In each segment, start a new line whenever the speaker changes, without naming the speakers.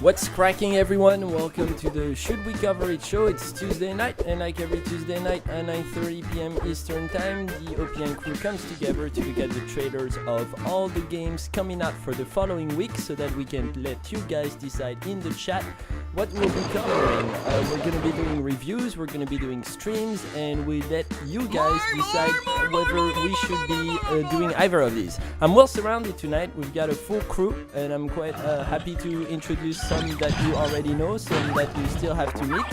What's cracking, everyone? Welcome to the Should We Cover It show. It's Tuesday night, and like every Tuesday night at 9:30 p.m. Eastern Time, the OPN crew comes together to look at the trailers of all the games coming out for the following week so that we can let you guys decide in the chat what we'll be covering. We're going to be doing reviews, we're going to be doing streams, and we let you guys decide whether we should be doing either of these. I'm well surrounded tonight. We've got a full crew, and I'm quite happy to introduce some that you already know, some that you still have to meet.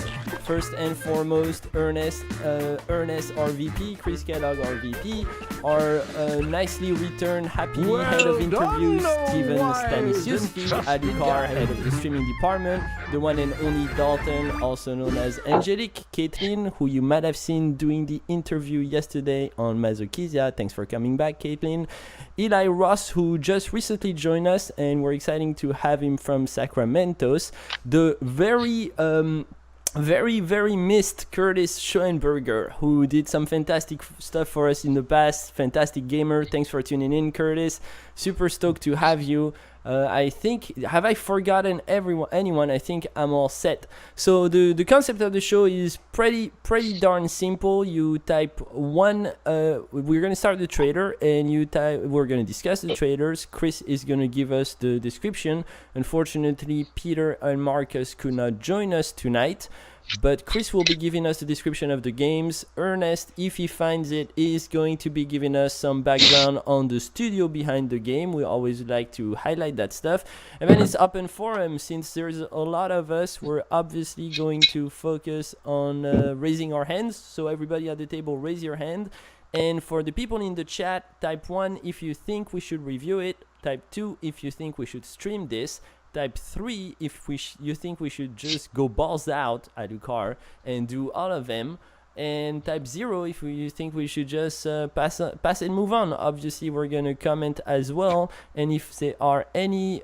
First and foremost, Ernest RVP, Chris Kellogg RVP, our nicely returned happy head of interviews, Steven Stanisiuski, Adukar, head of the streaming department, the one and only Dalton, also known as Angelique, Caitlin, who you might have seen doing the interview yesterday on Masochism. Thanks for coming back, Caitlin. Eli Ross, who just recently joined us, and we're excited to have him from Sacramento. The very missed Curtis Schoenberger, who did some fantastic stuff for us in the past. Fantastic gamer. Thanks for tuning in, Curtis. Super stoked to have you. I think, have I forgotten anyone? I think I'm all set. So the concept of the show is pretty darn simple. You type one, we're going to start the trailer, and we're going to discuss the trailers. Chris is going to give us the description. Unfortunately, Peter and Marcus could not join us tonight, but Chris will be giving us the description of the games. Ernest, if he finds it, is going to be giving us some background on the studio behind the game. We always like to highlight that stuff. And then it's open forum. Since there's a lot of us, we're obviously going to focus on raising our hands. So everybody at the table, raise your hand. And for the people in the chat, type 1 if you think we should review it. Type 2 if you think we should stream this. Type 3 if you think we should just go balls out at a car and do all of them. And type 0 if you think we should just pass and move on. Obviously, we're gonna comment as well. And if there are any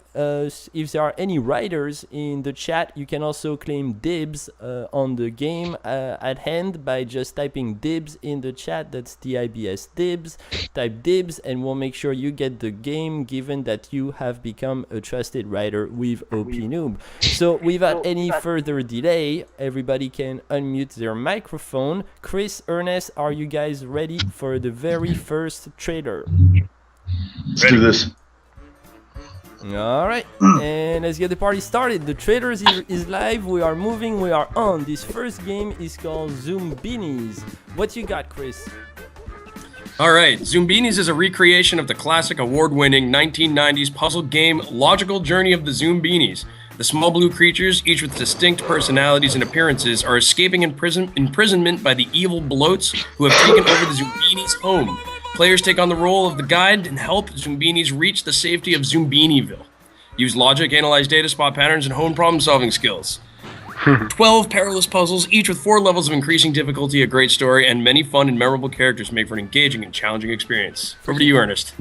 writers in the chat, you can also claim dibs on the game at hand by just typing dibs in the chat. That's DIBS dibs. Type dibs, and we'll make sure you get the game, given that you have become a trusted writer with OP Noob. So without any further delay, everybody can unmute their microphone. Chris, Ernest, are you guys ready for the very first trailer?
Let's do this.
All right, and let's get the party started. The trailer is live. We are moving. We are on. This first game is called Zoombinis. What you got, Chris?
All right, Zoombinis is a recreation of the classic award-winning 1990s puzzle game Logical Journey of the Zoombinis. The small blue creatures, each with distinct personalities and appearances, are escaping imprisonment by the evil bloats who have taken over the Zoombinis' home. Players take on the role of the guide and help Zoombinis reach the safety of Zoombiniville. Use logic, analyze data, spot patterns, and hone problem-solving skills. 12 perilous puzzles, each with 4 levels of increasing difficulty, a great story, and many fun and memorable characters make for an engaging and challenging experience. Over to you, Ernest.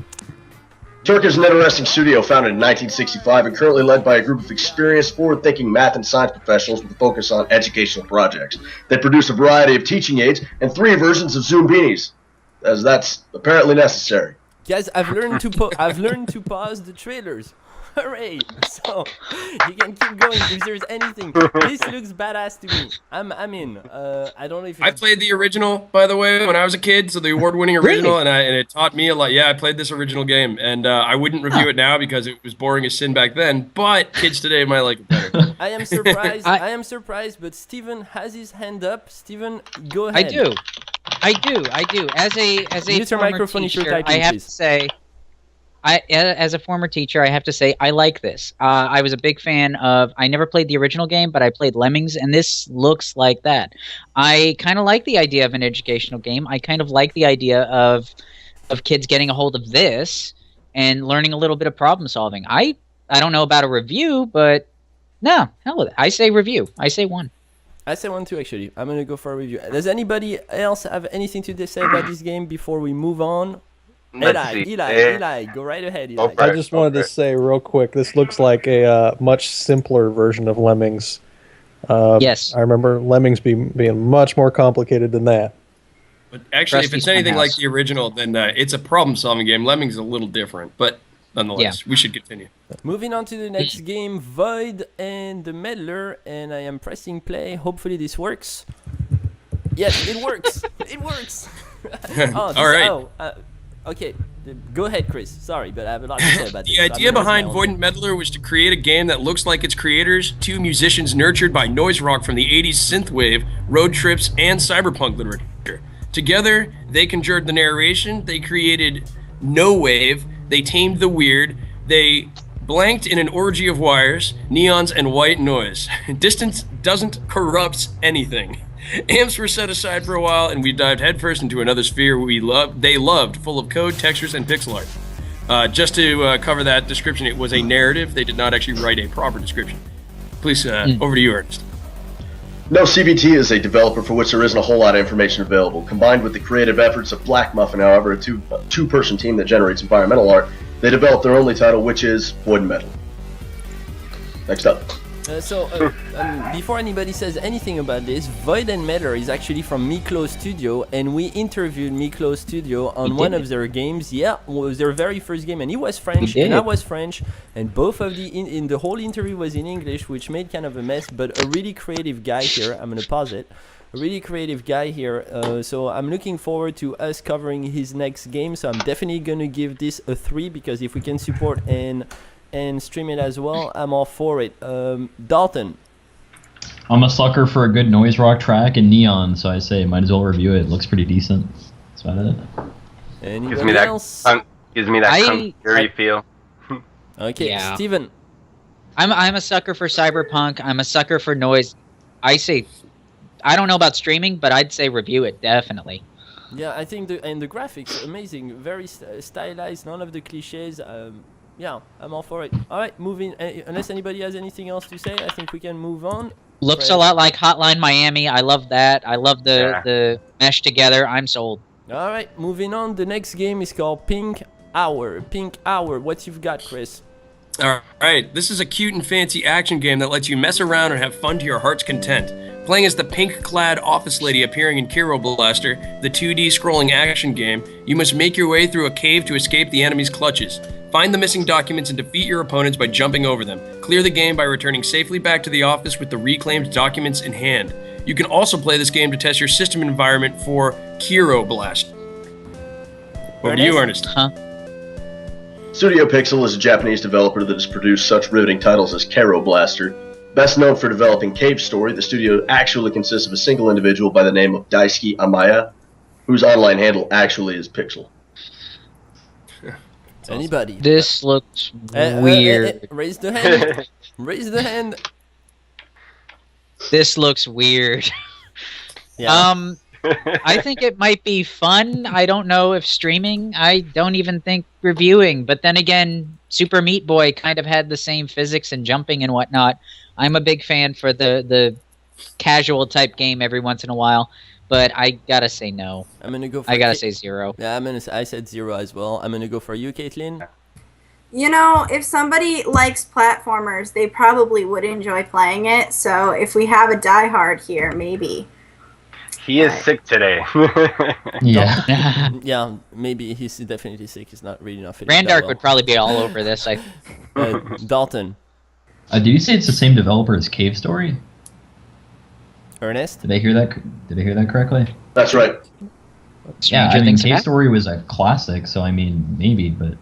Turk is an interesting studio founded in 1965 and currently led by a group of experienced, forward-thinking math and science professionals with a focus on educational projects. They produce a variety of teaching aids and 3 versions of Zoombinis, as that's apparently necessary.
Guys, I've learned to pause the trailers. Hooray! So you can keep going if there's anything. This looks badass to me. I'm in. I don't know if
I played the original, by the way, when I was a kid. So the award-winning original,
Really?
and it taught me a lot. Yeah, I played this original game, and I wouldn't review it now because it was boring as sin back then. But kids today might like it better.
I am surprised. I am surprised, but Steven has his hand up. Steven, go ahead.
I do. As a
Use your
former
microphone if you're
teacher,
typing,
I have
please.
to say, as a former teacher, I have to say I like this. I was a big fan of. I never played the original game, but I played Lemmings, and this looks like that. I kind of like the idea of an educational game. I kind of like the idea of kids getting a hold of this and learning a little bit of problem solving. I don't know about a review, but no, hell with it. I say review. I say 1.
I say 1 too, actually. I'm gonna go for a review. Does anybody else have anything to say about this game before we move on? Eli, go right ahead, Eli.
I just wanted to say real quick, this looks like a much simpler version of Lemmings.
Yes.
I remember Lemmings being much more complicated than that.
But actually, if
Rusty's
it's anything like
Funhouse.
the original, then it's a problem-solving game. Lemmings is a little different, but nonetheless, we should continue.
Moving on to the next game, Void and the Meddler, and I am pressing play. Hopefully this works. Yes, it works. It works.
All right.
Okay, go ahead, Chris. Sorry, but I have a lot to say about this.
The idea behind Void and Meddler was to create a game that looks like its creators, two musicians nurtured by noise rock from the 80s synthwave, road trips, and cyberpunk literature. Together, they conjured the narration, they created no wave, they tamed the weird, they blanked in an orgy of wires, neons, and white noise. Distance doesn't corrupt anything. Amps were set aside for a while, and we dived headfirst into another sphere they loved, full of code, textures, and pixel art. Just to cover that description, it was a narrative. They did not actually write a proper description. Please, over to you, Ernest.
No CBT is a developer for which there isn't a whole lot of information available. Combined with the creative efforts of Black Muffin, however, a two-person team that generates environmental art, they developed their only title, which is Void and Metal. Next up.
Before anybody says anything about this, Void and Meddler is actually from Miklo Studio, and we interviewed Miklo Studio on one of their games. Yeah, it was their very first game, and he was French, and I was French, and both of the whole interview was in English, which made kind of a mess, but a really creative guy here. I'm gonna pause it. A really creative guy here, so I'm looking forward to us covering his next game. So I'm definitely gonna give this a 3, because if we can support and stream it as well, I'm all for it. Dalton.
I'm a sucker for a good noise rock track and neon, so I say might as well review it. It looks pretty decent. That's about it.
Anybody else?
Gives me that Fury feel.
Okay,
Yeah.
Steven.
I'm a sucker for cyberpunk. I'm a sucker for noise. I say, I don't know about streaming, but I'd say review it, definitely.
Yeah, I think the graphics amazing, very stylized, none of the cliches. Yeah, I'm all for it. All right, moving. Unless anybody has anything else to say, I think we can move on.
Looks a lot like Hotline Miami. I love that. I love the mesh together. I'm sold.
All right, moving on. The next game is called Pink Hour. Pink Hour. What you've got, Chris?
All right, this is a cute and fancy action game that lets you mess around and have fun to your heart's content. Playing as the pink-clad office lady appearing in Kiro Blaster, the 2D scrolling action game, you must make your way through a cave to escape the enemy's clutches. Find the missing documents and defeat your opponents by jumping over them. Clear the game by returning safely back to the office with the reclaimed documents in hand. You can also play this game to test your system environment for Kiro Blast. Over to you, Ernest.
Studio Pixel is a Japanese developer that has produced such riveting titles as Kero Blaster. Best known for developing Cave Story, the studio actually consists of a single individual by the name of Daisuke Amaya, whose online handle actually is Pixel.
Anybody?
This looks weird.
Raise the hand. Raise the hand.
This looks weird.
Yeah.
I think it might be fun. I don't know if streaming. I don't even think reviewing. But then again, Super Meat Boy kind of had the same physics and jumping and whatnot. I'm a big fan for the casual type game every once in a while. But I gotta say no.
I'm gonna go. For
I gotta say 0.
Yeah, I said 0 as well. I'm gonna go for you, Caitlin.
You know, if somebody likes platformers, they probably would enjoy playing it. So if we have a diehard here, maybe.
He is sick today.
Yeah.
Yeah, maybe he's definitely sick. He's not really not feeling
Randark
that
would probably be all over this.
Dalton.
Did you say it's the same developer as Cave Story?
Ernest?
Did I hear that correctly?
That's right.
Yeah, I mean, Cave Story was a classic, so I mean, maybe, but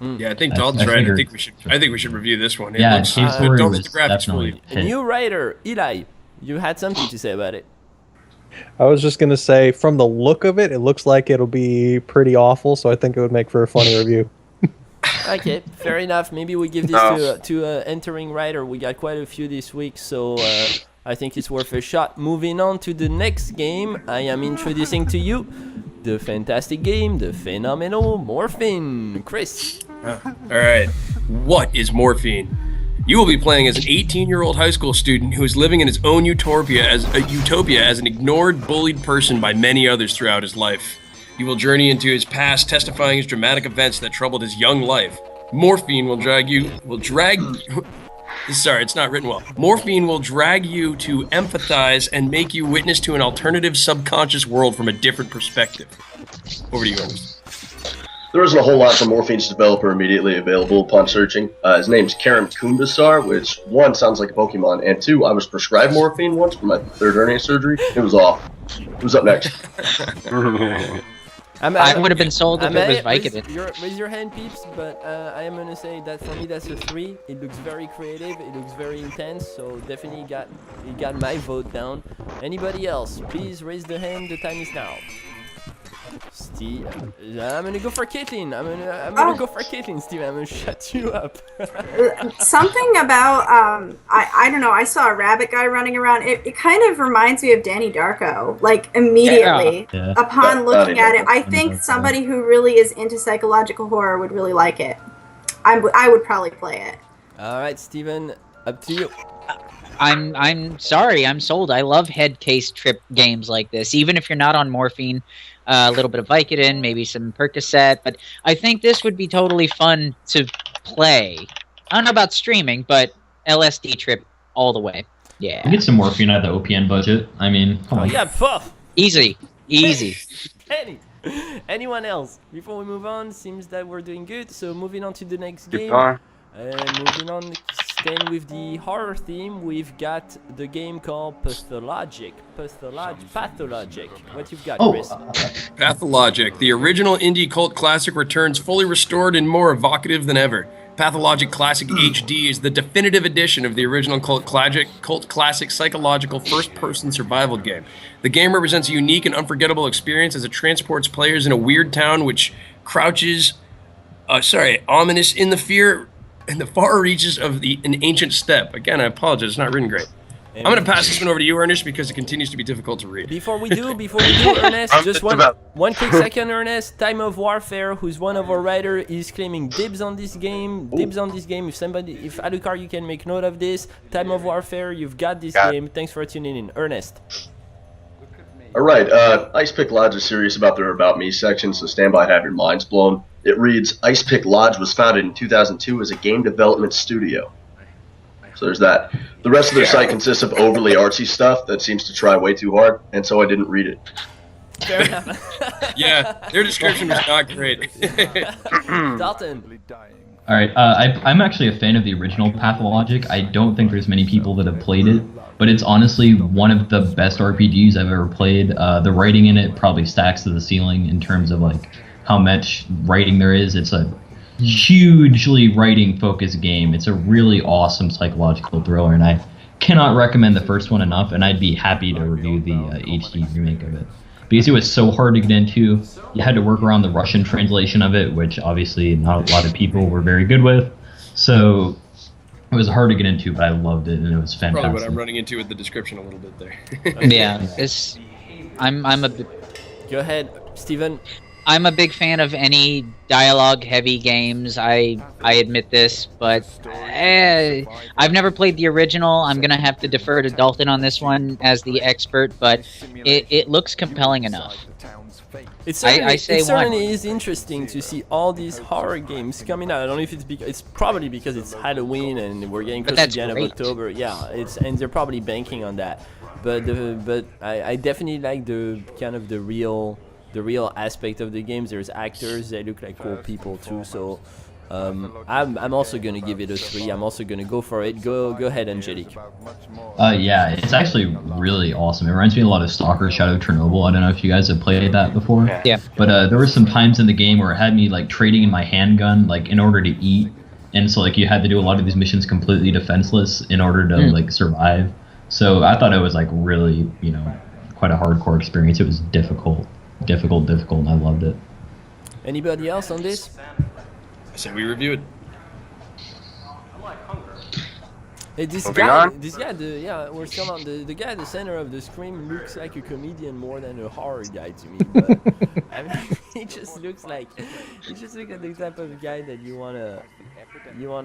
Yeah, I think Dalton's right. I think we should review this one.
Yeah,
looks,
Cave Story
don't
was
the graphics
definitely
really.
a
A
hit.
new writer, Eli. You had something to say about it.
I was just gonna say, from the look of it, it looks like it'll be pretty awful. So I think it would make for a funny review.
Okay, fair enough. Maybe we give this to entering writer. We got quite a few this week, so I think it's worth a shot. Moving on to the next game, I am introducing to you the fantastic game, the phenomenal Morphine. Chris.
All right, what is morphine? You will be playing as an 18-year-old high school student who is living in his own utopia as an ignored, bullied person by many others throughout his life. He will journey into his past, testifying his dramatic events that troubled his young life. Morphine will Sorry, it's not written well. Morphine will drag you to empathize and make you witness to an alternative subconscious world from a different perspective. Over to you, Ernest.
There isn't a whole lot from Morphine's developer immediately available upon searching. His name's Karim Kundasar, which, one, sounds like a Pokemon, and two, I was prescribed morphine once for my third hernia surgery. It was awful. Who's up next?
I would have been sold if it was Vicodin.
Raise your hand, peeps, but I am gonna say that for me that's a 3. It looks very creative, it looks very intense, so definitely got my vote down. Anybody else, please raise the hand, the time is now. Steve, I'm gonna go for Caitlin. I'm gonna go for Caitlin, Steve. I'm gonna shut you up.
Something about I don't know. I saw a rabbit guy running around. It kind of reminds me of Danny Darko. Like immediately upon looking at it, I think somebody who really is into psychological horror would really like it. I would probably play it.
All right, Steven, up to you.
I'm sorry. I'm sold. I love head case trip games like this. Even if you're not on morphine. A little bit of Vicodin, maybe some Percocet, but I think this would be totally fun to play. I don't know about streaming, but LSD trip all the way. Yeah.
Get some morphine out of the OPN budget. I mean, come on.
Yeah, puff.
Easy.
Anyone else? Before we move on, seems that we're doing good. So moving on to the next game. Moving on, staying with the horror theme, we've got the game called Pathologic. What you've got, Chris?
Pathologic, the original indie cult classic, returns fully restored and more evocative than ever. Pathologic Classic HD is the definitive edition of the original cult classic psychological first-person survival game. The game represents a unique and unforgettable experience as it transports players in a weird town which crouches, ominous in the far reaches of an ancient steppe. Again, I apologize, it's not written great. I'm going to pass this one over to you, Ernest, because it continues to be difficult to read.
Before we do, Ernest, just one quick second, Ernest. Time of Warfare, who's one of our writers, is claiming dibs on this game. If Alucard, you can make note of this. Time of Warfare, you've got this game. Thanks for tuning in. Ernest.
All right, Ice Pick Lodge is serious about their About Me section, so stand by and have your minds blown. It reads, Ice Pick Lodge was founded in 2002 as a game development studio. So there's that. The rest of their site consists of overly artsy stuff that seems to try way too hard, and so I didn't read it.
Fair enough.
Yeah, their description was not great.
Dalton.
All right, I'm actually a fan of the original Pathologic. I don't think there's many people that have played it, but it's honestly one of the best RPGs I've ever played. The writing in it probably stacks to the ceiling in terms of like how much writing there is. It's a hugely writing-focused game. It's a really awesome psychological thriller, and I cannot recommend the first one enough, and I'd be happy to review the HD remake of it. Because it was so hard to get into, you had to work around the Russian translation of it, which obviously not a lot of people were very good with. So it was hard to get into, but I loved it, and it was fantastic.
Probably what I'm running into with the description a little bit there.
Yeah,
Go ahead, Steven.
I'm a big fan of any dialogue-heavy games. I admit this, but I've never played the original. I'm gonna have to defer to Dalton on this one as the expert, but it looks compelling enough.
It certainly is interesting to see all these horror games coming out. I don't know if it's probably because it's Halloween and we're getting close to the end of October. Yeah, and they're probably banking on that. But I definitely like the kind of the real aspect of the games. There's actors, they look like cool people too, so I'm also gonna give it a 3. I'm also gonna go for it. Go ahead, Angelique.
Yeah, it's actually really awesome. It reminds me a lot of Stalker Shadow Chernobyl. I don't know if you guys have played that before.
Yeah.
But there were some times in the game where it had me like trading in my handgun like in order to eat, and so like you had to do a lot of these missions completely defenseless in order to like survive. So I thought it was like really, quite a hardcore experience. It was difficult, and I loved it.
Anybody else on this?
I said we review it.
Hey, we're still on the guy at the center of the screen looks like a comedian more than a horror guy to me. But I mean, he just looks like the type of guy that you wanna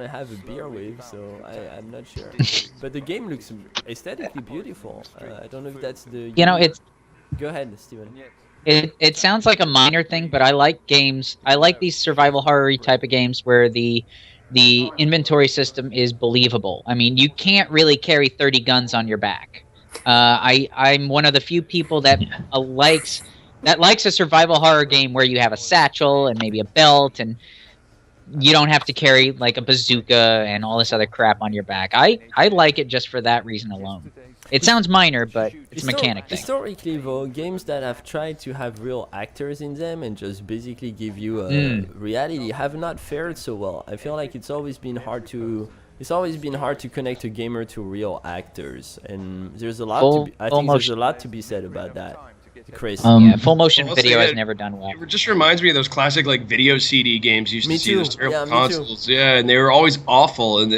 have a beer with. So I'm not sure. But the game looks aesthetically beautiful. I don't know if that's the.
It's.
Go ahead, Steven.
It sounds like a minor thing, but I like games. I like these survival horror type of games where the inventory system is believable. I mean, you can't really carry 30 guns on your back. I'm one of the few people that likes that likes a survival horror game where you have a satchel and maybe a belt and you don't have to carry like a bazooka and all this other crap on your back. I like it just for that reason alone. It sounds minor, but it's a mechanic thing.
Historically, though, games that have tried to have real actors in them and just basically give you a reality have not fared so well. I feel like it's always been hard to connect a gamer to real actors, and there's a lot. There's a lot to be said about that. Chris.
Yeah, full motion video has never done well.
It just reminds me of those classic like video CD games you used to see.
Too.
Those terrible
Me
consoles. Yeah, and they were always awful. And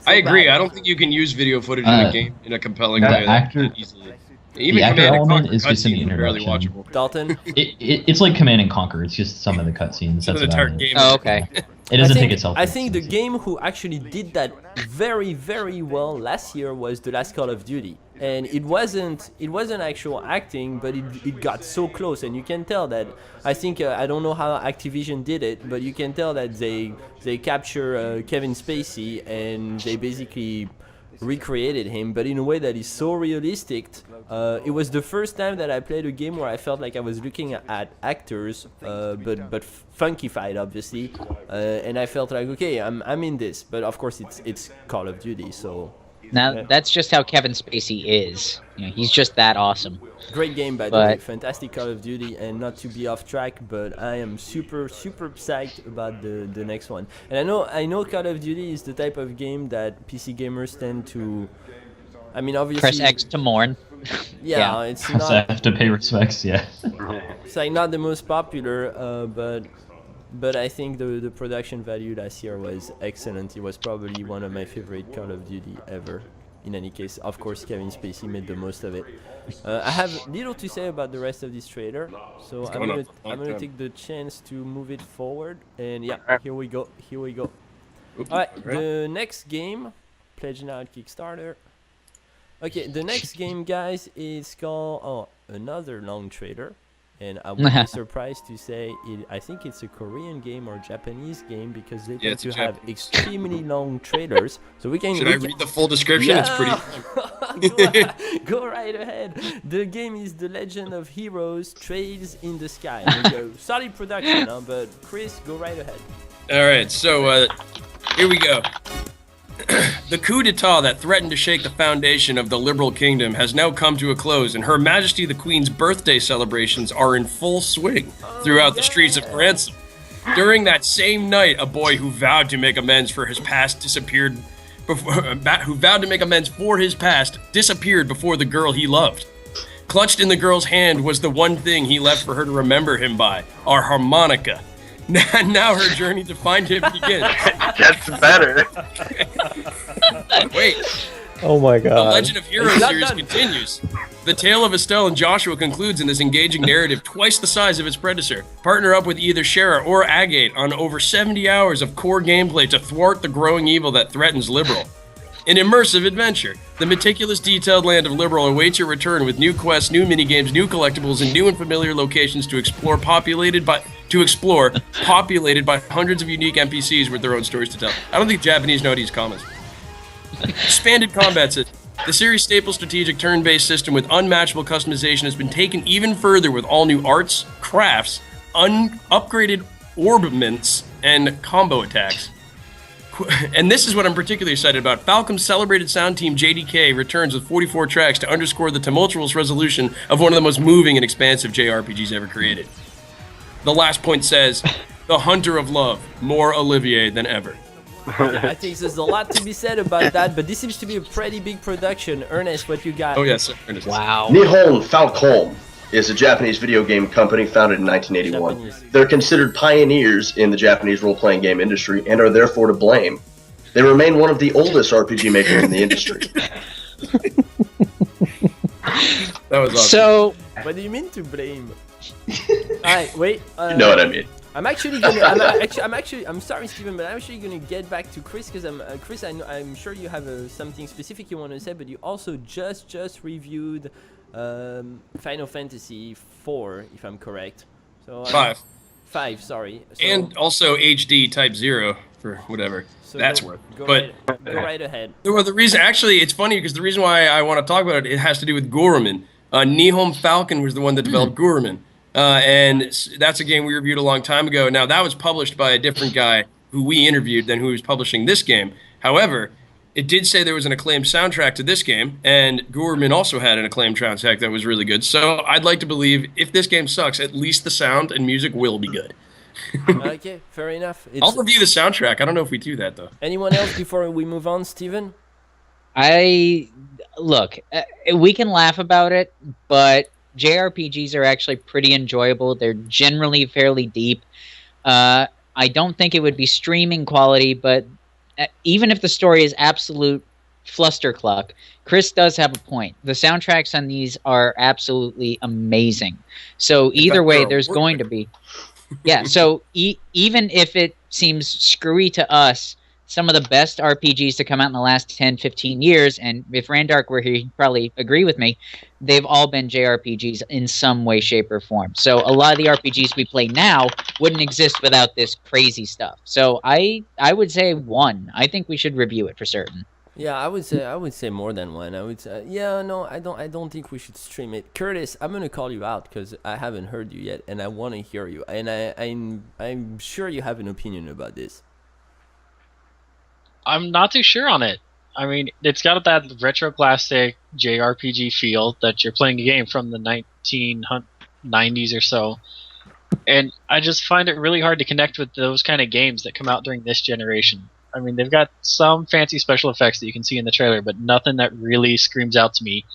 I agree.
bad.
I don't think you can use video footage in a game in a compelling way easily. Even
the actor
Command and
element
Conquer
is just in the
cutscenes are barely
introduction.
watchable.
Dalton.
It's like Command and Conquer. It's just some of the cutscenes.
Some of
That's
the
about
entire
it.
game.
Oh, okay.
It doesn't take itself.
I think the game who actually did that very, very well last year was the last Call of Duty, and it wasn't actual acting, but it got so close, and you can tell that. I think I don't know how Activision did it, but you can tell that they capture Kevin Spacey and they basically recreated him, but in a way that is so realistic. It was the first time that I played a game where I felt like I was looking at actors, but funkified, obviously, and I felt like, okay, I'm in this. But of course, it's Call of Duty, so.
Now that's just how Kevin Spacey is. You know, he's just that awesome.
Great game, by the way. Fantastic Call of Duty, and not to be off track, but I am super psyched about the next one. And I know Call of Duty is the type of game that PC gamers tend to. I mean, obviously.
Press X to mourn.
Yeah, it's
So
not.
I have to pay respects. Yeah.
It's like not the most popular, but I think the production value last year was excellent. It was probably one of my favorite Call of Duty ever. In any case, of course, Kevin Spacey made the most of it. I have little to say about the rest of this trailer, so I'm gonna take the chance to move it forward. And yeah, here we go. All right, the next game, pledge now at Kickstarter. Okay, the next game, guys, is called another long trailer. And I would be surprised to say I think it's a Korean game or Japanese game because they tend to have extremely long trailers. So we can.
Should I read the full description?
Yeah.
It's pretty.
Go right ahead. The game is The Legend of Heroes: Trails in the Sky. Solid production, but Chris, go right ahead.
All right, so here we go. The coup d'etat that threatened to shake the foundation of the liberal kingdom has now come to a close, and Her Majesty the Queen's birthday celebrations are in full swing throughout the streets of France. During that same night, a boy who vowed to make amends for his past disappeared before the girl he loved. Clutched in the girl's hand was the one thing he left for her to remember him by, our harmonica. Now her journey to find him begins.
Gets better.
Wait.
Oh my
The
god.
Legend of Heroes series continues. The tale of Estelle and Joshua concludes in this engaging narrative twice the size of its predecessor. Partner up with either Shara or Agate on over 70 hours of core gameplay to thwart the growing evil that threatens Liberal. An immersive adventure. The meticulous, detailed land of Liberal awaits your return with new quests, new minigames, new collectibles, and new and familiar locations to explore, populated by hundreds of unique NPCs with their own stories to tell. I don't think Japanese know how to use commas. Expanded combat system. The series' staple strategic turn-based system with unmatchable customization has been taken even further with all new arts, crafts, upgraded orbments, and combo attacks. And this is what I'm particularly excited about. Falcom's celebrated sound team JDK returns with 44 tracks to underscore the tumultuous resolution of one of the most moving and expansive JRPGs ever created. The last point says, the hunter of love, more Olivier than ever.
I think there's a lot to be said about that, but this seems to be a pretty big production. Ernest, what you got?
Oh yes, Ernest.
Wow.
Nihon Falcom is a Japanese video game company founded in 1981.
Japanese.
They're considered pioneers in the Japanese role-playing game industry and are therefore to blame. They remain one of the oldest RPG makers in the industry.
That was awesome.
So,
What do you mean to blame? Alright, wait.
You know what I mean.
I'm actually gonna. I'm sorry, Steven, but I'm actually gonna get back to Chris because Chris. I'm sure you have something specific you want to say, but you also just reviewed Final Fantasy 4, if I'm correct. So 5, sorry. So,
And also HD Type 0 for whatever that's worth.
Go
But
right ahead.
well, the reason, actually, it's funny because the reason why I want to talk about it, it has to do with Guruman. Nihon Falcon was the one that developed Guruman. and that's a game we reviewed a long time ago. Now, that was published by a different guy who we interviewed than who was publishing this game. However, it did say there was an acclaimed soundtrack to this game, and Gourman also had an acclaimed soundtrack that was really good. So I'd like to believe if this game sucks, at least the sound and music will be good.
Okay, fair enough.
I'll review the soundtrack. I don't know if we do that, though.
Anyone else before we move on, Steven?
Look, we can laugh about it, but JRPGs are actually pretty enjoyable. They're generally fairly deep. I don't think it would be streaming quality, but even if the story is absolute flustercluck, Chris does have a point. The soundtracks on these are absolutely amazing. So either way, there's going to be... Yeah, so even if it seems screwy to us, some of the best RPGs to come out in the last 10, 15 years, and if Randark were here, he'd probably agree with me, they've all been JRPGs in some way, shape, or form. So a lot of the RPGs we play now wouldn't exist without this crazy stuff. So I would say 1. I think we should review it for certain.
Yeah, I would say more than 1. I would say, yeah, no, I don't think we should stream it. Curtis, I'm gonna call you out because I haven't heard you yet, and I want to hear you, and I'm sure you have an opinion about this. I'm
not too sure on it. I mean, it's got that retro classic JRPG feel that you're playing a game from the 1990s or so. And I just find it really hard to connect with those kind of games that come out during this generation. I mean, they've got some fancy special effects that you can see in the trailer, but nothing that really screams out to me,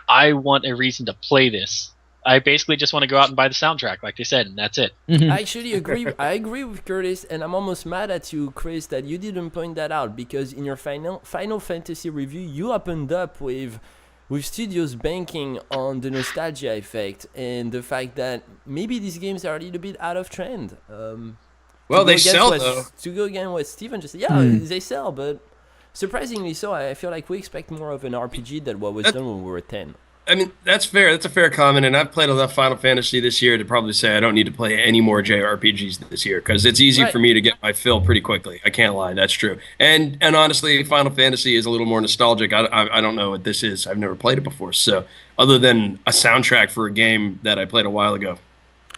I want a reason to play this. I basically just want to go out and buy the soundtrack, like they said, and that's it.
I actually agree. I agree with Curtis, and I'm almost mad at you, Chris, that you didn't point that out, because in your Final Fantasy review, you opened up with studios banking on the nostalgia effect and the fact that maybe these games are a little bit out of trend.
Well, they sell, though.
To go again what Steven just said, yeah, they sell, but surprisingly so. I feel like we expect more of an RPG than what was done when we were 10.
I mean, that's fair. That's a fair comment, and I've played enough Final Fantasy this year to probably say I don't need to play any more JRPGs this year, because it's easy for me to get my fill pretty quickly. I can't lie, that's true. And honestly, Final Fantasy is a little more nostalgic. I don't know what this is. I've never played it before, so other than a soundtrack for a game that I played a while ago.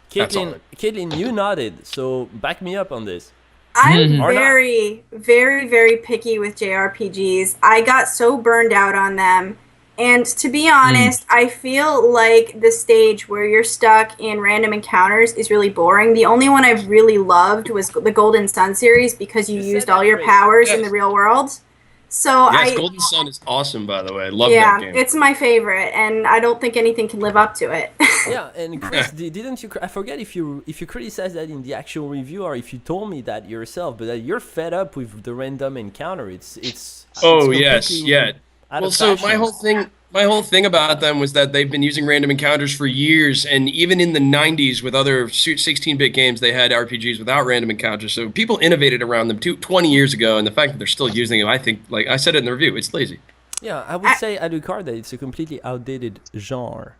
Caitlin, you nodded, so back me up on this.
I'm very, very, very picky with JRPGs. I got so burned out on them. And to be honest, I feel like the stage where you're stuck in random encounters is really boring. The only one I've really loved was the Golden Sun series because you used all your powers in the real world. So
Golden Sun is awesome, by the way. I love that game.
Yeah, it's my favorite, and I don't think anything can live up to it.
Yeah, and Chris, didn't you? I forget if you criticized that in the actual review or if you told me that yourself, but that you're fed up with the random encounter. It's
Well, so my whole thing about them was that they've been using random encounters for years, and even in the 90s with other 16-bit games, they had RPGs without random encounters. So people innovated around them 20 years ago, and the fact that they're still using them, I think, like I said it in the review, it's lazy.
Yeah, I would say Alucard that it's a completely outdated genre.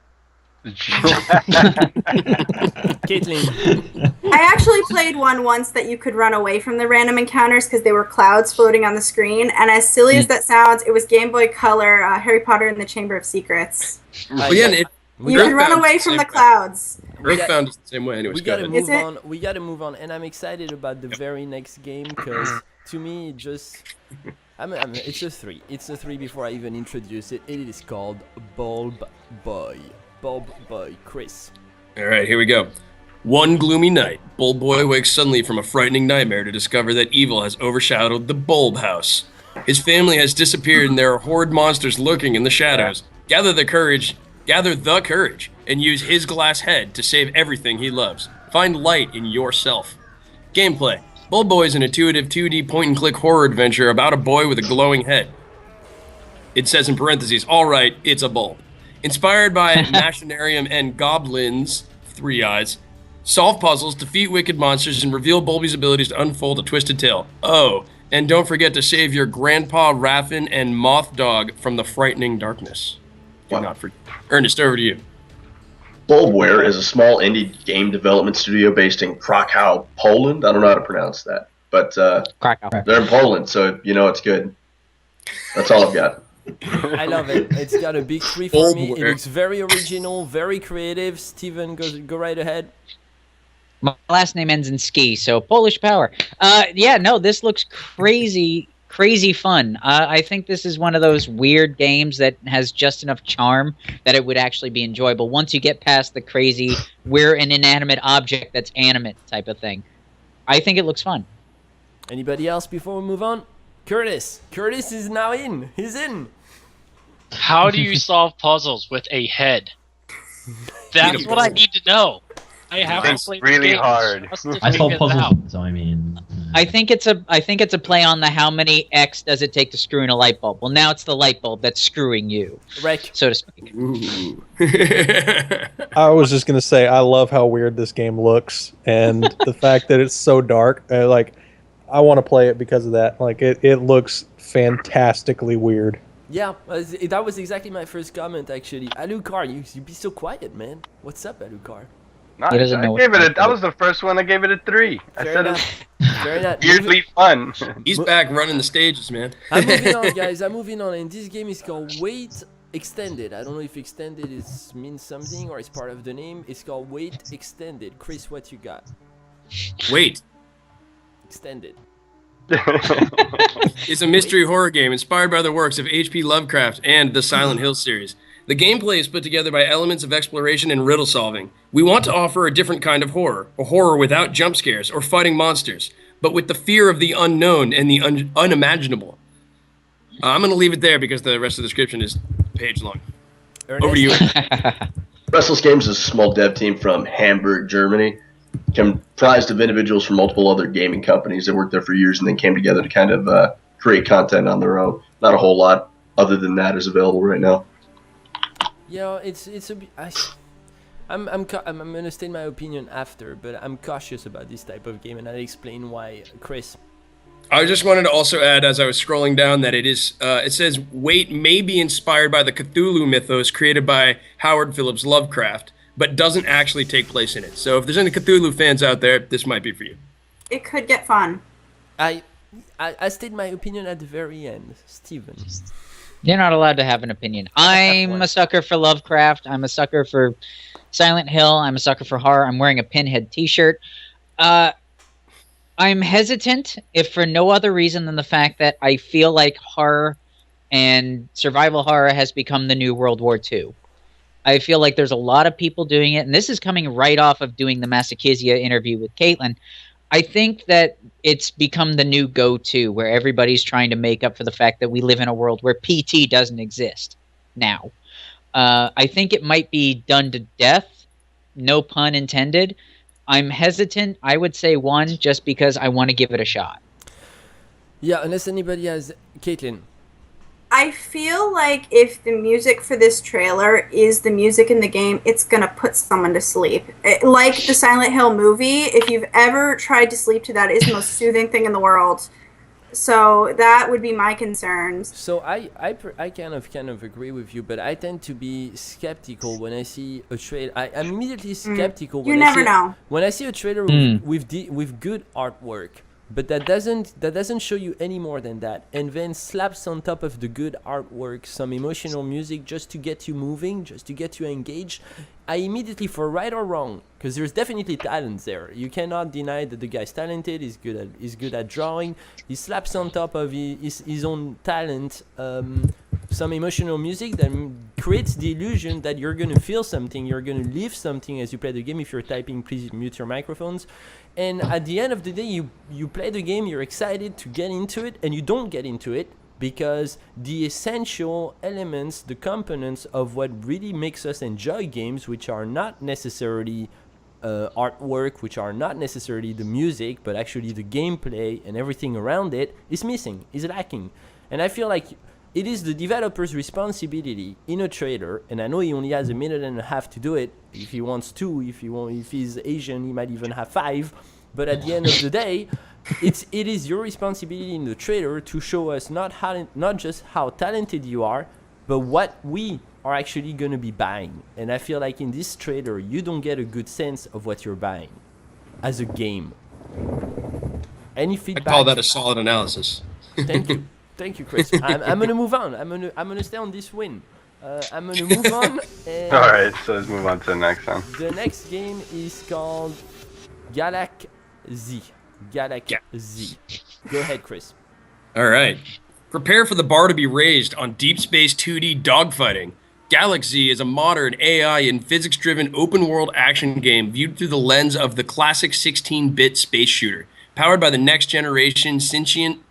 Caitlin.
I actually played one once that you could run away from the random encounters because they were clouds floating on the screen, and as silly as that sounds, it was Game Boy Color, Harry Potter and the Chamber of Secrets.
You
could run away from the clouds.
Earthbound is the same way. Anyways,
we gotta move on. We gotta move on, and I'm excited about the very next game because to me, it's a 3. It's a 3 before I even introduce it. It is called Bulb Boy. Chris.
All right, here we go. One gloomy night, Bulb Boy wakes suddenly from a frightening nightmare to discover that evil has overshadowed the Bulb House. His family has disappeared and there are horrid monsters lurking in the shadows. Gather the courage, and use his glass head to save everything he loves. Find light in yourself. Gameplay. Bulb Boy is an intuitive 2D point-and-click horror adventure about a boy with a glowing head. It says in parentheses, alright, it's a bulb. Inspired by Machinarium and Goblins, 3 eyes, solve puzzles, defeat wicked monsters, and reveal Bulby's abilities to unfold a twisted tale. Oh, and don't forget to save your Grandpa Raffin and Moth Dog from the frightening darkness. Do not forget. Ernest, over to you.
Bulbware is a small indie game development studio based in Krakow, Poland. I don't know how to pronounce that, but
Krakow.
They're in Poland, so you know it's good. That's all I've got.
I love it. It's got a big 3 for me. It looks very original, very creative. Steven, go right ahead.
My last name ends in ski, so Polish power. Yeah, no, this looks crazy fun. I think this is one of those weird games that has just enough charm that it would actually be enjoyable once you get past the crazy, we're an inanimate object that's animate type of thing. I think it looks fun.
Anybody else before we move on? Curtis. Curtis is now in. He's in.
How do you solve puzzles with a head? That's what I need to know. I have to play
really hard.
I solve puzzles, so I mean.
I think it's a play on the how many X does it take to screw in a light bulb. Well, now it's the light bulb that's screwing you,
right,
so to speak.
I was just gonna say I love how weird this game looks, and the fact that it's so dark. Like, I want to play it because of that. Like, it looks fantastically weird.
Yeah, that was exactly my first comment, actually. Alucard, you be so quiet, man. What's up, Alucard?
No, I gave it that was the first one. I gave it a 3. I said it's weirdly fun.
He's back running the stages, man.
I'm moving on, guys. I'm moving on, and this game is called Wait Extended. I don't know if extended means something or it's part of the name. It's called Wait Extended. Chris, what you got?
Wait.
Extended.
It's a mystery horror game inspired by the works of H.P. Lovecraft and the Silent Hill series. The gameplay is put together by elements of exploration and riddle solving. We want to offer a different kind of horror, a horror without jump scares or fighting monsters, but with the fear of the unknown and the unimaginable. I'm going to leave it there because the rest of the description is page long. Over to you.
Restless Games is a small dev team from Hamburg, Germany, comprised of individuals from multiple other gaming companies that worked there for years and then came together to kind of create content on their own. Not a whole lot other than that is available right now.
Yeah, I'm gonna state my opinion after, but I'm cautious about this type of game, and I'll explain why. Chris.
I just wanted to also add, as I was scrolling down, that it says Wait may be inspired by the Cthulhu mythos created by Howard Phillips Lovecraft, but doesn't actually take place in it. So if there's any Cthulhu fans out there, this might be for you.
It could get fun.
I state my opinion at the very end. Steven.
You're not allowed to have an opinion. I'm a sucker for Lovecraft. I'm a sucker for Silent Hill. I'm a sucker for horror. I'm wearing a Pinhead t-shirt. I'm hesitant, if for no other reason than the fact that I feel like horror and survival horror has become the new World War II. I feel like there's a lot of people doing it, and this is coming right off of doing the Masakizia interview with Caitlin. I think that it's become the new go-to where everybody's trying to make up for the fact that we live in a world where PT doesn't exist now. I think it might be done to death, no pun intended. I'm hesitant. I would say 1 just because I want to give it a shot.
Yeah, unless anybody has... Caitlin.
I feel like if the music for this trailer is the music in the game, it's going to put someone to sleep. Like the Silent Hill movie, if you've ever tried to sleep to that, it's the most soothing thing in the world. So that would be my concerns.
So I kind of agree with you, but I tend to be skeptical when I see a trailer. I'm immediately skeptical when I see a trailer with good artwork. But that doesn't show you any more than that, and then slaps on top of the good artwork some emotional music just to get you moving, just to get you engaged. I immediately, for right or wrong, because there's definitely talent there. You cannot deny that the guy's talented. He's good at drawing. He slaps on top of his own talent some emotional music that creates the illusion that you're gonna feel something, you're gonna live something as you play the game. If you're typing, please mute your microphones. And at the end of the day, you play the game, you're excited to get into it, and you don't get into it because the essential elements, the components of what really makes us enjoy games, which are not necessarily artwork, which are not necessarily the music, but actually the gameplay and everything around it, is missing, is lacking. And I feel like it is the developer's responsibility in a trailer, and I know he only has 1.5 minutes to do it. If he wants to, if he's Asian, he might even have 5. But at the end of the day, it is your responsibility in the trailer to show us not just how talented you are, but what we are actually going to be buying. And I feel like in this trailer, you don't get a good sense of what you're buying as a game. Any feedback?
I call that a solid analysis.
Thank you. Thank you, Chris. I'm gonna move on. I'm gonna stay on this win. I'm gonna move on. And
All right, so let's move on to the next one.
the next game is called Galaxy. Galaxy. Go ahead, Chris.
All right. Prepare for the bar to be raised on Deep Space 2D dogfighting. Galaxy is a modern AI and physics-driven open-world action game viewed through the lens of the classic 16-bit space shooter. Powered by the next-generation sentient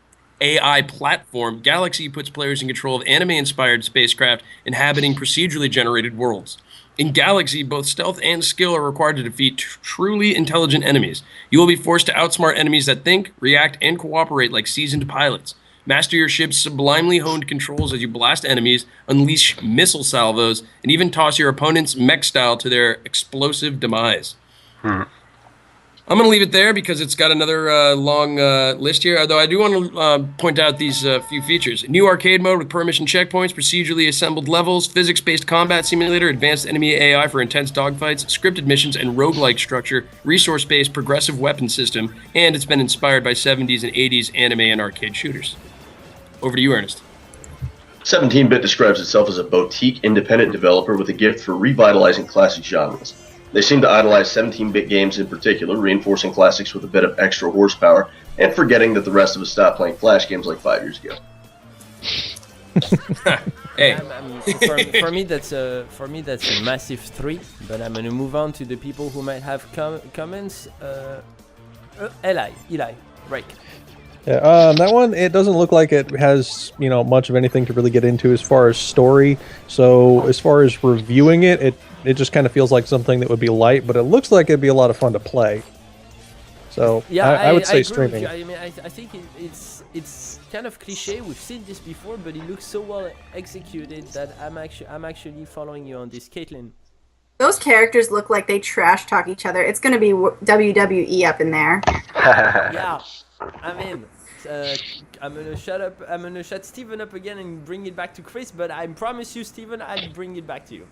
AI platform, Galaxy puts players in control of anime-inspired spacecraft inhabiting procedurally generated worlds. In Galaxy, both stealth and skill are required to defeat truly intelligent enemies. You will be forced to outsmart enemies that think, react, and cooperate like seasoned pilots. Master your ship's sublimely honed controls as you blast enemies, unleash missile salvos, and even toss your opponent's mech style to their explosive demise. I'm going to leave it there because it's got another long list here, although I do want to point out these few features. New arcade mode with per-mission checkpoints, procedurally assembled levels, physics-based combat simulator, advanced enemy AI for intense dogfights, scripted missions, and roguelike structure, resource-based progressive weapon system, and it's been inspired by 70s and 80s anime and arcade shooters. Over to you, Ernest.
17-Bit describes itself as a boutique independent developer with a gift for revitalizing classic genres. They seem to idolize 17-bit games in particular, reinforcing classics with a bit of extra horsepower, and forgetting that the rest of us stopped playing Flash games like 5 years ago.
Hey,
For me, that's a massive 3. But I'm gonna move on to the people who might have comments. Eli, right?
Yeah, that one, it doesn't look like it has, much of anything to really get into as far as story. So as far as reviewing it just kind of feels like something that would be light, but it looks like it'd be a lot of fun to play. So
Yeah,
I would say
agree with
streaming.
you. I mean, I think it's kind of cliche. We've seen this before, but it looks so well executed that I'm actually following you on this, Caitlin.
Those characters look like they trash talk each other. It's gonna be WWE up in there.
Yeah, I'm in. I'm gonna shut Steven up again and bring it back to Chris, but I promise you, Steven, I'll bring it back to you.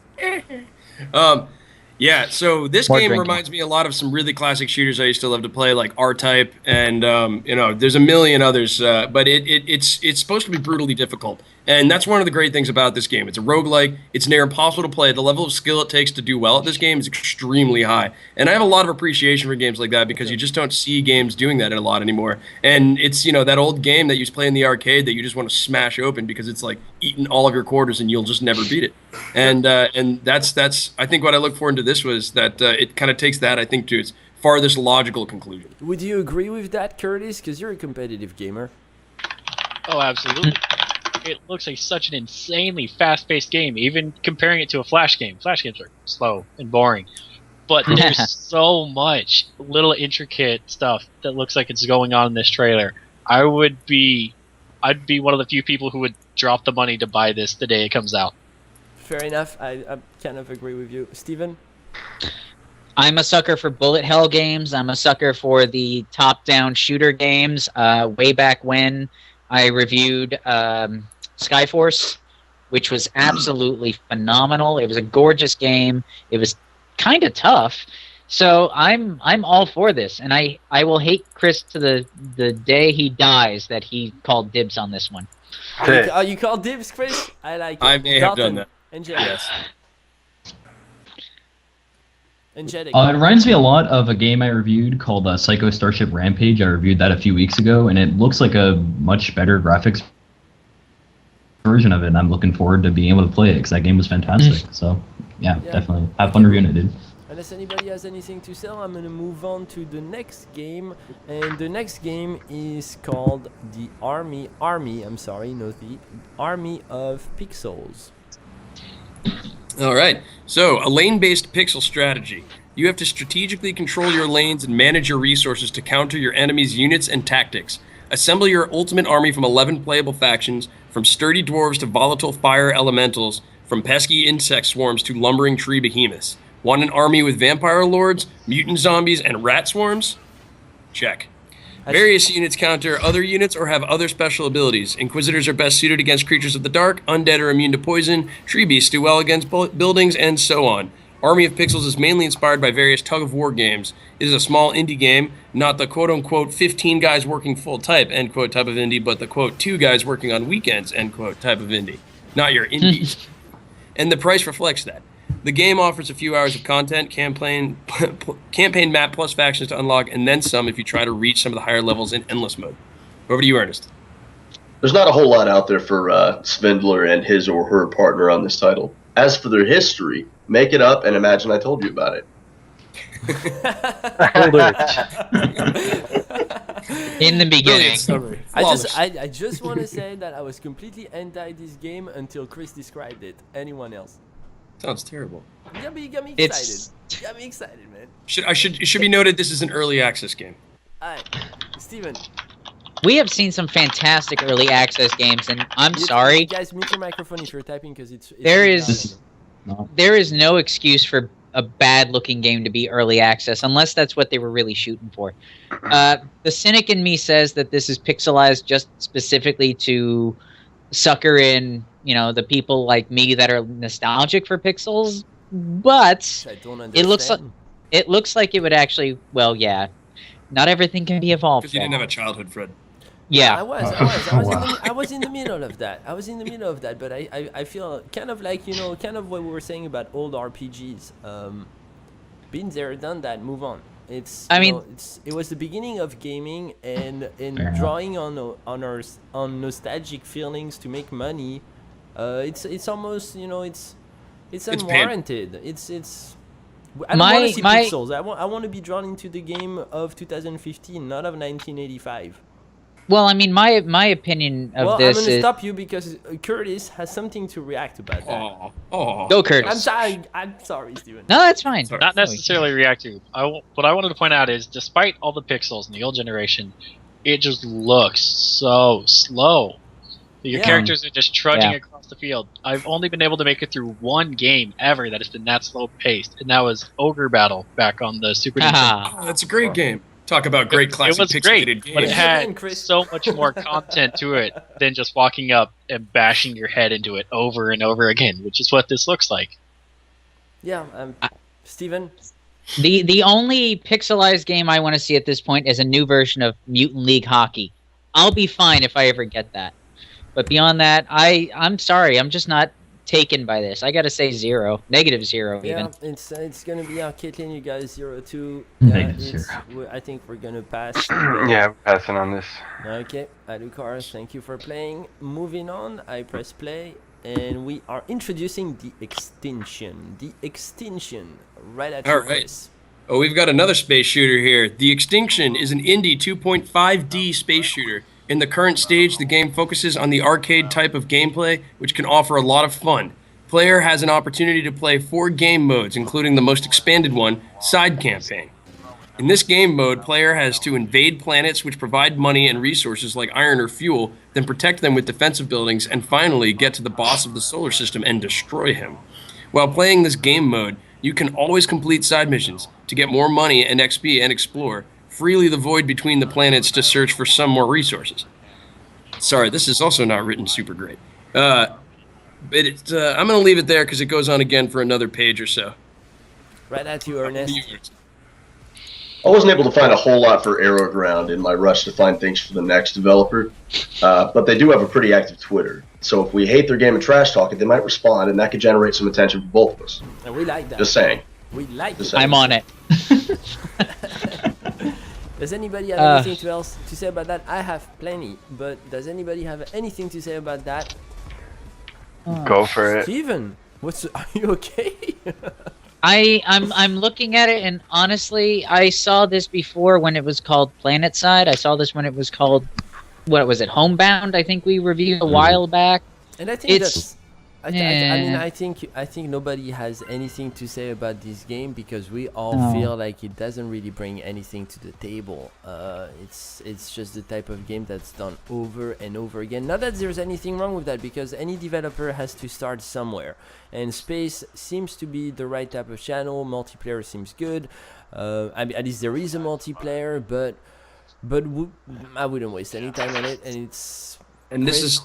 Yeah, so this
More
game
drinking.
reminds me a lot of some really classic shooters I used to love to play, like R-Type, and there's a million others. But it's supposed to be brutally difficult, and that's one of the great things about this game. It's a roguelike. It's near impossible to play. The level of skill it takes to do well at this game is extremely high, and I have a lot of appreciation for games like that because you just don't see games doing that a lot anymore. And it's that old game that you used to play in the arcade that you just want to smash open because it's like eating all of your quarters and you'll just never beat it. And that's I think what I look forward to this was that it kind of takes that, I think, to its farthest logical conclusion.
Would you agree with that, Curtis? Because you're a competitive gamer.
Oh, absolutely. It looks like such an insanely fast-paced game, even comparing it to a Flash game. Flash games are slow and boring. But there's so much little intricate stuff that looks like it's going on in this trailer. I'd be one of the few people who would drop the money to buy this the day it comes out.
Fair enough. I kind of agree with you. Steven?
I'm a sucker for bullet hell games. I'm a sucker for the top-down shooter games. Way back when I reviewed Skyforce, which was absolutely phenomenal. It was a gorgeous game. It was kind of tough. So I'm all for this, and I will hate Chris to the day he dies that he called dibs on this one.
You call dibs, Chris? I like it.
I may have done that.
Angelic.
Yes.
Angelic.
It reminds me a lot of a game I reviewed called Psycho Starship Rampage. I reviewed that a few weeks ago, and it looks like a much better graphics version of it. And I'm looking forward to being able to play it because that game was fantastic. So, yeah, definitely have fun reviewing it, dude.
Unless anybody has anything to sell, I'm gonna move on to the next game, and the next game is called the Army of Pixels.
All right. So, a lane-based pixel strategy. You have to strategically control your lanes and manage your resources to counter your enemy's units and tactics. Assemble your ultimate army from 11 playable factions, from sturdy dwarves to volatile fire elementals, from pesky insect swarms to lumbering tree behemoths. Want an army with vampire lords, mutant zombies, and rat swarms? Check. Various units counter other units or have other special abilities. Inquisitors are best suited against creatures of the dark, undead are immune to poison, tree beasts do well against buildings, and so on. Army of Pixels is mainly inspired by various tug-of-war games. It is a small indie game, not the quote-unquote 15 guys working full type, end quote, type of indie, but the quote 2 guys working on weekends, end quote, type of indie. Not your indies. And the price reflects that. The game offers a few hours of content, campaign map plus factions to unlock, and then some if you try to reach some of the higher levels in endless mode. Over to you, Ernest.
There's not a whole lot out there for Svindler and his or her partner on this title. As for their history, make it up and imagine I told you about it.
In the beginning.
I just want to say that I was completely anti this game until Chris described it. Anyone else?
Sounds terrible.
You got me excited. You got me excited, man.
It should be noted this is an early access game.
Alright, Steven.
We have seen some fantastic early access games, and I'm sorry.
You guys, mute your microphone if you're typing because it's
there is no excuse for a bad-looking game to be early access, unless that's what they were really shooting for. The cynic in me says that this is pixelized just specifically to sucker in, the people like me that are nostalgic for pixels. But it looks like it would actually. Well, yeah, not everything can be evolved.
Because you didn't have a childhood, Fred.
Yeah,
I was in the middle of that. But I feel kind of like kind of what we were saying about old RPGs. Been there, done that. Move on. It was the beginning of gaming, and drawing on nostalgic feelings to make money. It's almost it's unwarranted. It's I don't want to see pixels. I want to be drawn into the game of 2015, not of 1985.
Well, I mean, my opinion of this
I'm going to stop you because Curtis has something to react about that.
Go, Curtis.
I'm sorry, Steven.
No, that's fine.
Not necessarily react to. What I wanted to point out is, despite all the pixels in the old generation, it just looks so slow. Your characters are just trudging across the field. I've only been able to make it through one game ever that has been that slow paced, and that was Ogre Battle back on the Super Nintendo.
Oh, that's a great game. Talk about great classic pixelated games.
But it had so much more content to it than just walking up and bashing your head into it over and over again, which is what this looks like.
Yeah, Steven?
The only pixelized game I want to see at this point is a new version of Mutant League Hockey. I'll be fine if I ever get that. But beyond that, I'm sorry, I'm just not taken by this. I gotta say -0 even.
Yeah, it's gonna be Caitlin, you guys 0-2.
-0.
I think we're gonna pass.
Yeah, I'm passing on this.
Okay, Alucard, thank you for playing. Moving on, I press play, and we are introducing the Extinction. Right at your face.
Oh, we've got another space shooter here. The Extinction is an indie 2.5D space shooter. In the current stage, the game focuses on the arcade type of gameplay, which can offer a lot of fun. Player has an opportunity to play 4 game modes, including the most expanded one, Side Campaign. In this game mode, player has to invade planets which provide money and resources like iron or fuel, then protect them with defensive buildings, and finally get to the boss of the solar system and destroy him. While playing this game mode, you can always complete side missions to get more money and XP and explore, freely the void between the planets to search for some more resources. Sorry, this is also not written super great. But I'm going to leave it there because it goes on again for another page or so.
Right at you, Ernest.
I wasn't able to find a whole lot for Aeroground in my rush to find things for the next developer, but they do have a pretty active Twitter. So if we hate their game and trash talk it, they might respond, and that could generate some attention for both of us.
And we like that.
Just saying.
We like it.
I'm on it.
Does anybody have anything else to say about that? I have plenty, but does anybody have anything to say about that?
Go for it.
Steven, are you okay?
I'm looking at it, and honestly, I saw this before when it was called PlanetSide. I saw this when it was called, what was it, Homebound? I think we reviewed a while back.
And I think I think nobody has anything to say about this game because we all feel like it doesn't really bring anything to the table. It's just the type of game that's done over and over again. Not that there's anything wrong with that, because any developer has to start somewhere, and space seems to be the right type of channel. Multiplayer seems good. At least there is a multiplayer, but I wouldn't waste any time on it. And
this is.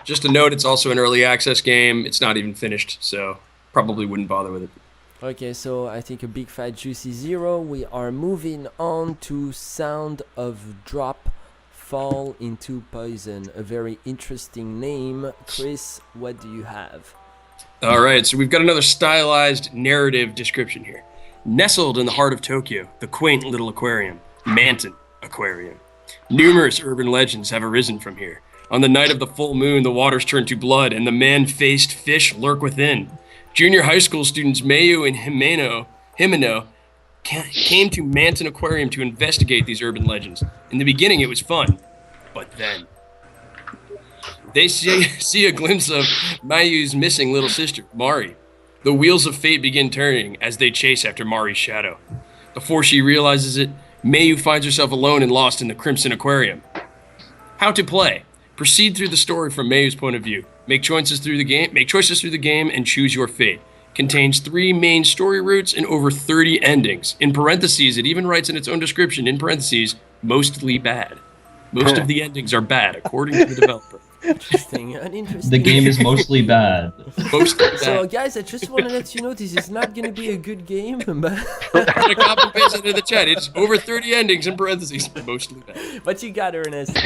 Just a note, it's also an early access game. It's not even finished, so probably wouldn't bother with it.
Okay, so I think a big fat juicy 0. We are moving on to Sound of Drop, Fall into Poison. A very interesting name. Chris, what do you have?
All right, so we've got another stylized narrative description here. Nestled in the heart of Tokyo, the quaint little aquarium, Manton Aquarium. Numerous urban legends have arisen from here. On the night of the full moon, the waters turn to blood, and the man-faced fish lurk within. Junior high school students Mayu and Himeno came to Manton Aquarium to investigate these urban legends. In the beginning, it was fun, but then they see a glimpse of Mayu's missing little sister, Mari. The wheels of fate begin turning as they chase after Mari's shadow. Before she realizes it, Mayu finds herself alone and lost in the Crimson Aquarium. How to play. Proceed through the story from Mayu's point of view. Make choices through the game and choose your fate. Contains 3 main story routes and over 30 endings. In parentheses, it even writes in its own description, in parentheses, mostly bad. Most of the endings are bad, according to the developer.
Interesting. Uninteresting.
The game is mostly bad.
Mostly bad.
So, guys, I just want to let you know this is not going to be a good game. But
I'm going to copy and paste it into the chat. It's over 30 endings in parentheses, mostly bad.
what you got, Ernest?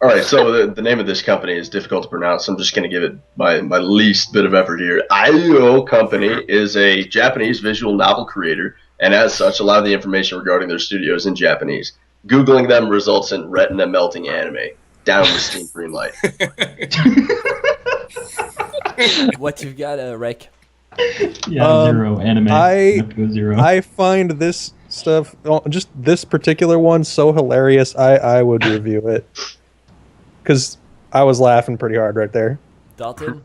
All right, so the name of this company is difficult to pronounce. I'm just going to give it my least bit of effort here. IO Company is a Japanese visual novel creator, and as such, a lot of the information regarding their studio is in Japanese. Googling them results in retina melting anime. Down with Steam Greenlight.
What you've got, Rek?
Yeah, 0 anime. You have to go 0.
I find this stuff, just this particular one, so hilarious. I would review it because I was laughing pretty hard right there.
Dalton?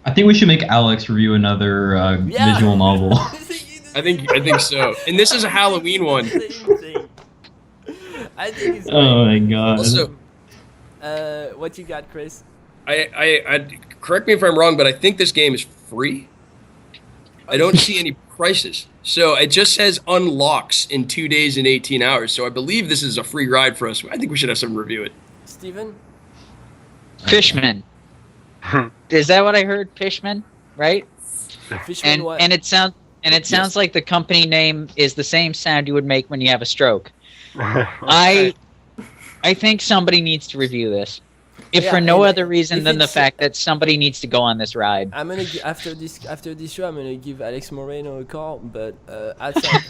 I think we should make Alex review another visual novel.
I
think so. And this is a Halloween one.
I think it's
Oh my god.
Also, what you got, Chris?
I correct me if I'm wrong, but I think this game is free. I don't see any prices. So it just says unlocks in 2 days and 18 hours. So I believe this is a free ride for us. I think we should have someone review it.
Steven?
Fishman. Is that what I heard? Fishman, right?
Fishman what?
And it sounds like the company name is the same sound you would make when you have a stroke. I think somebody needs to review this, if for no other reason than the fact that somebody needs to go on this ride.
I'm gonna after this show, I'm gonna give Alex Moreno a call, but outside,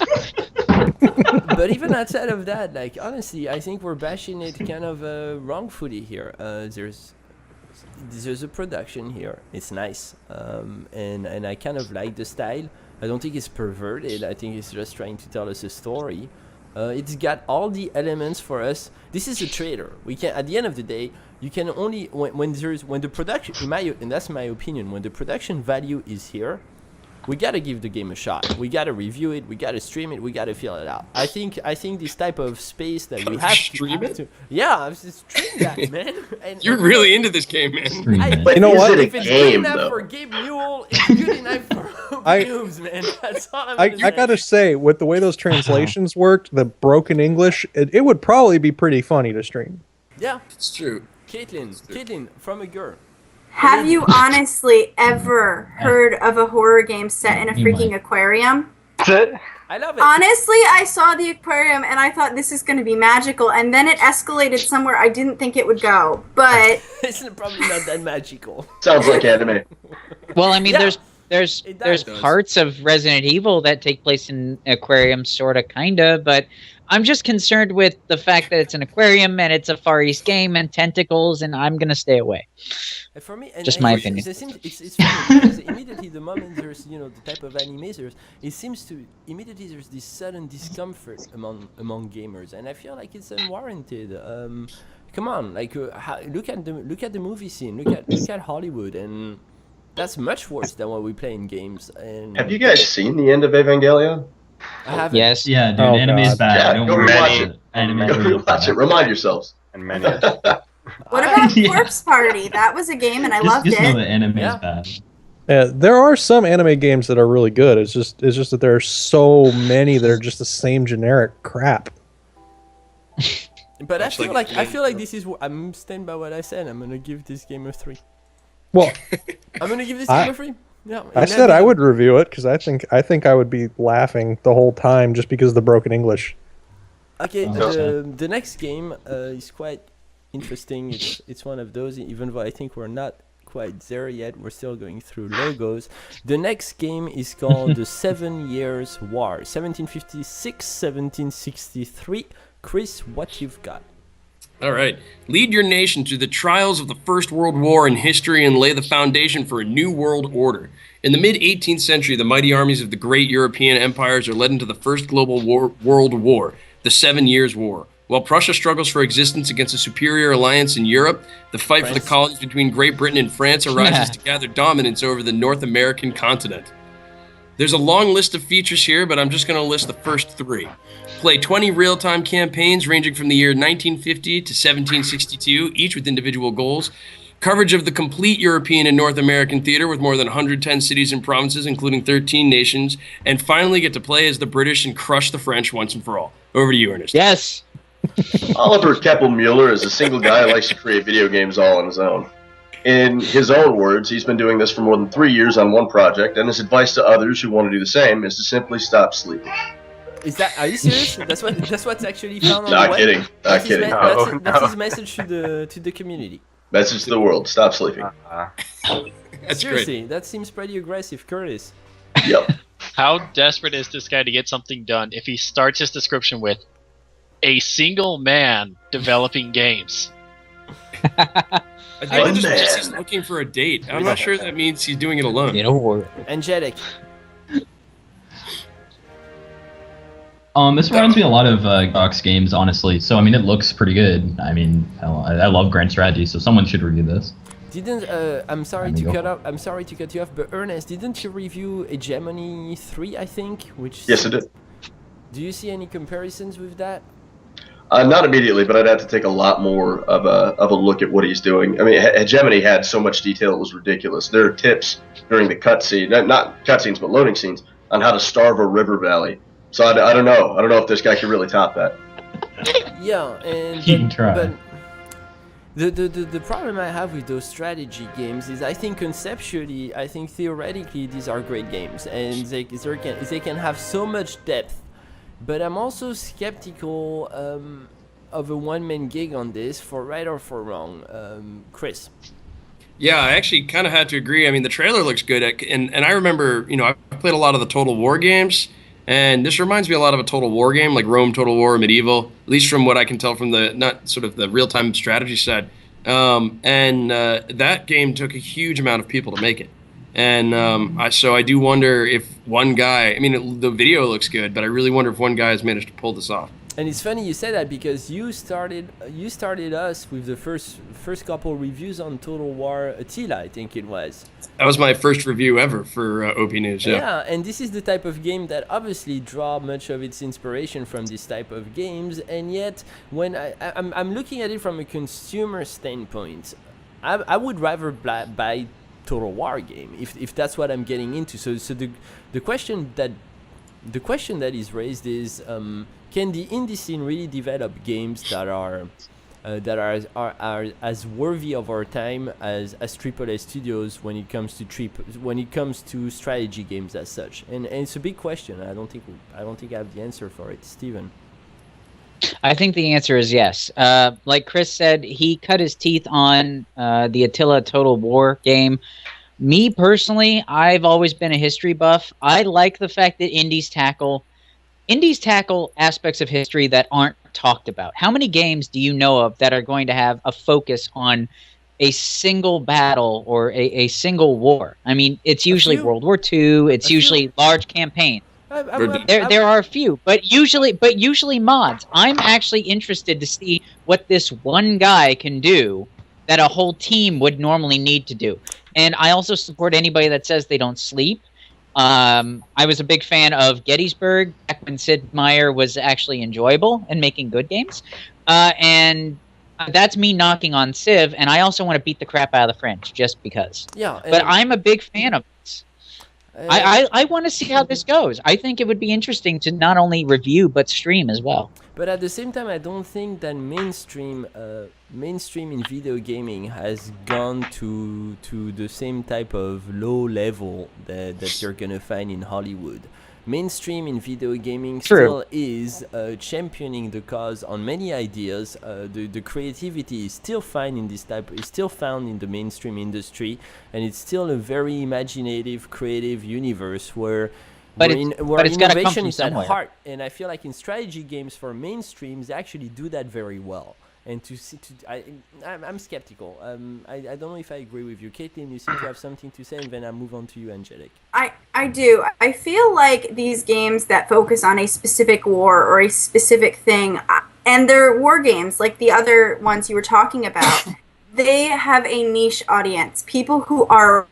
but even outside of that, like honestly, I think we're bashing it kind of wrongfully here. There's a production here. It's nice, and I kind of like the style. I don't think it's perverted. I think it's just trying to tell us a story. It's got all the elements for us. This is a trailer. We can, at the end of the day, you can only when the production, and that's my opinion, when the production value is here, we gotta give the game a shot. We gotta review it. We gotta stream it. We gotta feel it out. I think this type of space that we have
stream
to, yeah, I was just stream that, man. And,
You're really into this game, man.
But
You know what?
If it's good enough for Gabe Newell, it's good enough for noobs, man. That's all I'm
I gotta say, with the way those translations worked, the broken English, it would probably be pretty funny to stream.
Yeah,
It's true.
Caitlin, from a girl.
Have you honestly ever heard of a horror game set in a freaking aquarium?
I love it.
Honestly, I saw the aquarium and I thought this is going to be magical, and then it escalated somewhere I didn't think it would go. But
It's probably not that magical.
Sounds like anime.
Well, I mean,
Yeah.
there's
It does.
parts of Resident Evil that take place in aquariums, sorta, kinda, but I'm just concerned with the fact that it's an aquarium and it's a Far East game and tentacles, and I'm gonna stay away.
For me, and
Just my
it's-
opinion.
It's funny because immediately the moment there's the type of animators, it seems to immediately there's this sudden discomfort among gamers, and I feel like it's unwarranted. Come on, like look at the movie scene, look at Hollywood, and that's much worse than what we play in games. And
Have you guys seen the end of Evangelion?
I haven't.
Yes.
Yeah, dude,
Oh,
anime is
God.
bad.
Yeah,
Don't
go
worry
rewatch
about
it.
it. Anime is
Go
really
watch
bad.
it. Remind yourselves.
And many.
what about Corpse Party? That was a game and I loved
Just know
it.
that anime
Yeah.
is bad.
Yeah, there are some anime games that are really good. It's just that there are so many that are just the same generic crap.
But I
Much
feel
like
like this is I'm staying by what I said. I'm gonna give this game a 3.
Well,
I'm gonna give this
I-
game a 3. Yeah,
I said I would review it because I think I would be laughing the whole time just because of the broken English.
Okay,
Oh.
the next game is quite interesting. It's one of those, even though I think we're not quite there yet. We're still going through logos. The next game is called the 7 Years' War, 1756, 1763. Chris, what you've got?
All right. Lead your nation through the trials of the First World War in history and lay the foundation for a new world order. In the mid-18th century, the mighty armies of the great European empires are led into the First Global World War, the 7 Years' War. While Prussia struggles for existence against a superior alliance in Europe, the fight for the colonies between Great Britain and France arises to gather dominance over the North American continent. There's a long list of features here, but I'm just going to list the first 3. Play 20 real-time campaigns ranging from the year 1950 to 1762, each with individual goals. Coverage of the complete European and North American theater with more than 110 cities and provinces, including 13 nations. And finally get to play as the British and crush the French once and for all. Over to you, Ernest.
Yes.
Oliver Keppel-Mueller is a single guy who likes to create video games all on his own. In his own words, he's been doing this for more than 3 years on one project, and his advice to others who want to do the same is to simply stop sleeping.
Is that? Are you serious? That's what's actually found on
Not
the web?
kidding. Not kidding.
That's his message to the community.
Message to the world: stop sleeping.
That's
Seriously,
great.
that seems pretty aggressive, Curtis.
Yep.
How desperate is this guy to get something done if he starts his description with a single man developing games?
I think he's looking for a date. I'm not sure that means he's doing it alone.
Angelic.
This reminds me a lot of Xbox games, honestly. So I mean, it looks pretty good. I mean, I love Grand Strategy, so someone should review this.
Didn't I'm sorry to cut you off, but Ernest, didn't you review Hegemony 3? I think, which
Yes, I did.
Do you see any comparisons with that?
Not immediately, but I'd have to take a lot more of a look at what he's doing. I mean, Hegemony had so much detail it was ridiculous. There are tips during the cutscene, not cutscenes, but loading scenes, on how to starve a river valley. So I don't know. I don't know if this guy can really top that.
Yeah, and
He can try.
But the problem I have with those strategy games is I think conceptually, I think theoretically these are great games, and they can have so much depth. But I'm also skeptical of a one-man gig on this, for right or for wrong. Chris.
Yeah, I actually kind of had to agree. I mean, the trailer looks good, and I remember, I played a lot of the Total War games, and this reminds me a lot of a Total War game, like Rome Total War, Medieval, at least from what I can tell from the real-time strategy side. That game took a huge amount of people to make it. And I do wonder if one guy, I mean, the video looks good, but I really wonder if one guy has managed to pull this off.
And it's funny you said that because you started us with the first couple reviews on Total War Attila, I think it was.
That was my first review ever for OP News.
Yeah, and this is the type of game that obviously draw much of its inspiration from this type of games, and yet when I'm looking at it from a consumer standpoint, I would rather buy Total War game if that's what I'm getting into. So the question that is raised is, can the indie scene really develop games that are as worthy of our time as AAA studios when it comes to strategy games as such? And it's a big question. I don't think I have the answer for it, Steven.
I think the answer is yes. Like Chris said, he cut his teeth on the Attila Total War game. Me personally, I've always been a history buff. I like the fact that indies tackle aspects of history that aren't talked about. How many games do you know of that are going to have a focus on a single battle or a single war? I mean, it's usually World War II. It's usually large campaign. There are a few, but usually mods. I'm actually interested to see what this one guy can do that a whole team would normally need to do. And I also support anybody that says they don't sleep. I was a big fan of Gettysburg back when Sid Meier was actually enjoyable and making good games. And that's me knocking on Civ, and I also want to beat the crap out of the French just because.
Yeah.
But I'm a big fan of this. I want to see how this goes. I think it would be interesting to not only review but stream as well.
But at the same time, I don't think that mainstream in video gaming has gone to the same type of low level that you're gonna find in Hollywood. Mainstream in video gaming still is championing the cause on many ideas. The creativity is still found in the mainstream industry, and it's still a very imaginative, creative universe where innovation is at heart. And I feel like in strategy games for mainstreams, they actually do that very well. And I'm skeptical. I don't know if I agree with you. Caitlin, you seem to have something to say, and then I'll move on to you, Angelic.
I do. I feel like these games that focus on a specific war or a specific thing, and they're war games like the other ones you were talking about, they have a niche audience. People who are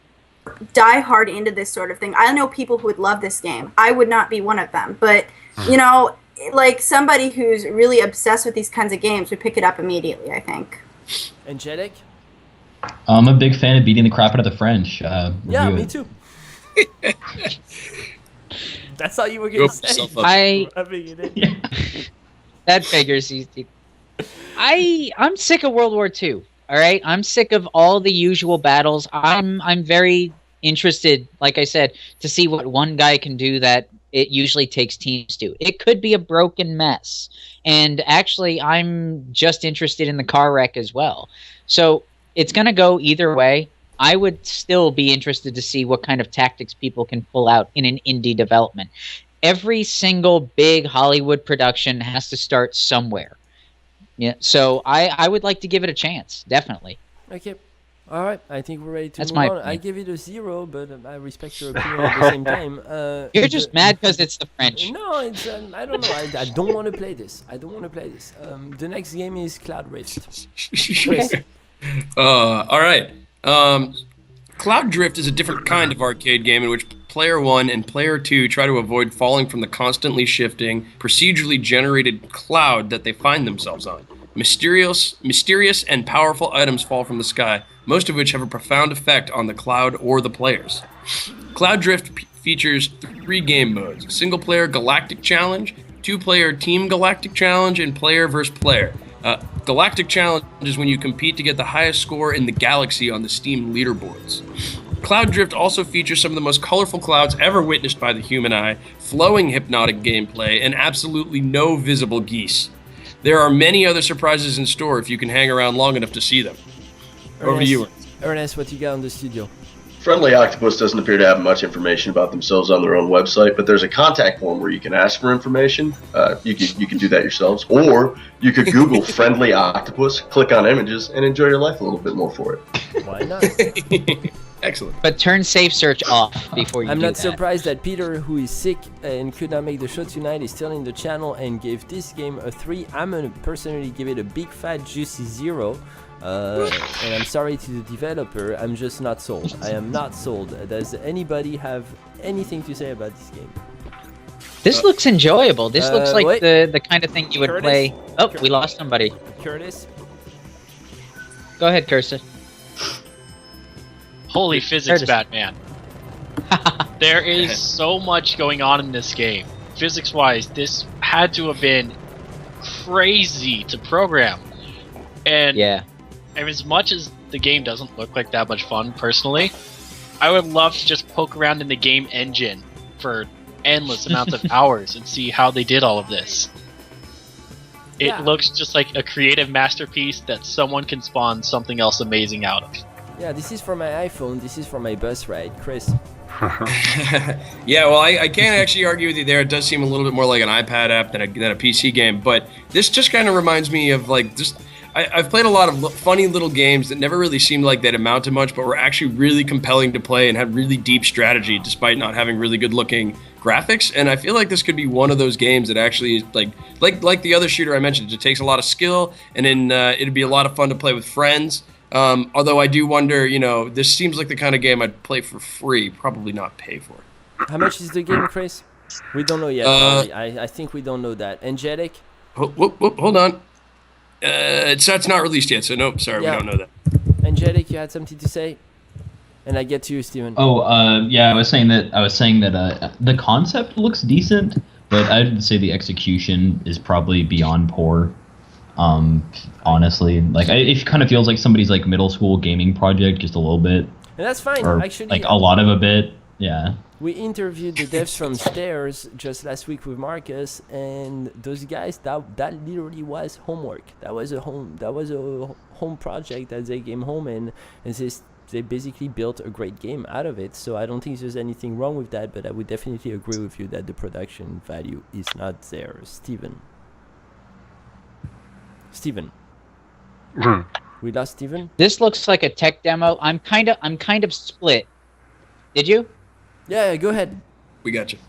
die hard into this sort of thing. I know people who would love this game. I would not be one of them. But, you know, like somebody who's really obsessed with these kinds of games would pick it up immediately, I think.
Angelic?
I'm a big fan of beating the crap out of the French.
Yeah, me too. That's all you were going to say.
That figures. I'm sick of World War II. All right, I'm sick of all the usual battles. I'm very interested, like I said, to see what one guy can do that it usually takes teams to. It could be a broken mess. And actually, I'm just interested in the car wreck as well. So it's going to go either way. I would still be interested to see what kind of tactics people can pull out in an indie development. Every single big Hollywood production has to start somewhere. Yeah, so I would like to give it a chance, definitely.
Okay. All right, I think we're ready to
That's
move
my
on.
opinion.
I give it a 0, but I respect your opinion at the same time.
You're just mad because it's the French.
No, it's I don't know. I don't want to play this. The next game is Cloud Rift.
All right. Cloud Drift is a different kind of arcade game in which Player 1 and Player 2 try to avoid falling from the constantly shifting, procedurally generated cloud that they find themselves on. Mysterious and powerful items fall from the sky, most of which have a profound effect on the cloud or the players. Cloud Drift features 3 game modes: single-player Galactic Challenge, 2-player Team Galactic Challenge, and player versus player. Galactic Challenge is when you compete to get the highest score in the galaxy on the Steam leaderboards. Cloud Drift also features some of the most colorful clouds ever witnessed by the human eye, flowing hypnotic gameplay, and absolutely no visible geese. There are many other surprises in store if you can hang around long enough to see them. Over to you.
Ernest, what you got on the studio?
Friendly Octopus doesn't appear to have much information about themselves on their own website, but there's a contact form where you can ask for information. You can do that yourselves, or you could Google Friendly Octopus, click on images, and enjoy your life a little bit more for it.
Why not?
Excellent.
But turn safe search off before you
I'm
do
not
that.
surprised that Peter, who is sick and could not make the show tonight, is still in the channel and gave this game a 3. I'm going to personally give it a big fat juicy 0. And I'm sorry to the developer, I'm just not sold. I am not sold. Does anybody have anything to say about this game?
This looks enjoyable. This looks like
wait.
the kind of thing you would
Curtis?
play. Oh, we lost somebody.
Curtis?
Go ahead, Cursor.
Holy physics,
Curtis.
Batman. There is so much going on in this game. Physics-wise, this had to have been crazy to program. And
Yeah.
as much as the game doesn't look like that much fun, personally, I would love to just poke around in the game engine for endless amounts of hours and see how they did all of this. It
Yeah.
looks just like a creative masterpiece that someone can spawn something else amazing out of.
Yeah, this is for my iPhone, this is for my bus ride. Chris?
Yeah, well, I can't actually argue with you there. It does seem a little bit more like an iPad app than a PC game, but this just kind of reminds me of like just I've played a lot of funny little games that never really seemed like they'd amount to much, but were actually really compelling to play and had really deep strategy despite not having really good looking graphics. And I feel like this could be one of those games that actually is like the other shooter I mentioned. It takes a lot of skill, and then it'd be a lot of fun to play with friends. Although I do wonder, this seems like the kind of game I'd play for free, probably not pay for.
How much is the game, Chris? We don't know yet. Probably. I think we don't know that. Angelic?
Hold on. It's not released yet, so nope, sorry,
Yeah.
we don't know that.
Angelic, you had something to say? And I get to you, Steven.
Yeah, I was saying that the concept looks decent, but I'd say the execution is probably beyond poor. Honestly, like it kind of feels like somebody's like middle school gaming project, just a little bit.
And that's fine,
or,
actually.
Like a lot of a bit, yeah.
We interviewed the devs from Stairs just last week with Marcus, and those guys, that literally was homework. That was a home project that they came home and they basically built a great game out of it. So I don't think there's anything wrong with that, but I would definitely agree with you that the production value is not there. Steven. We lost Steven?
This looks like a tech demo. I'm kind of split. Did you?
Yeah, go ahead.
We got you.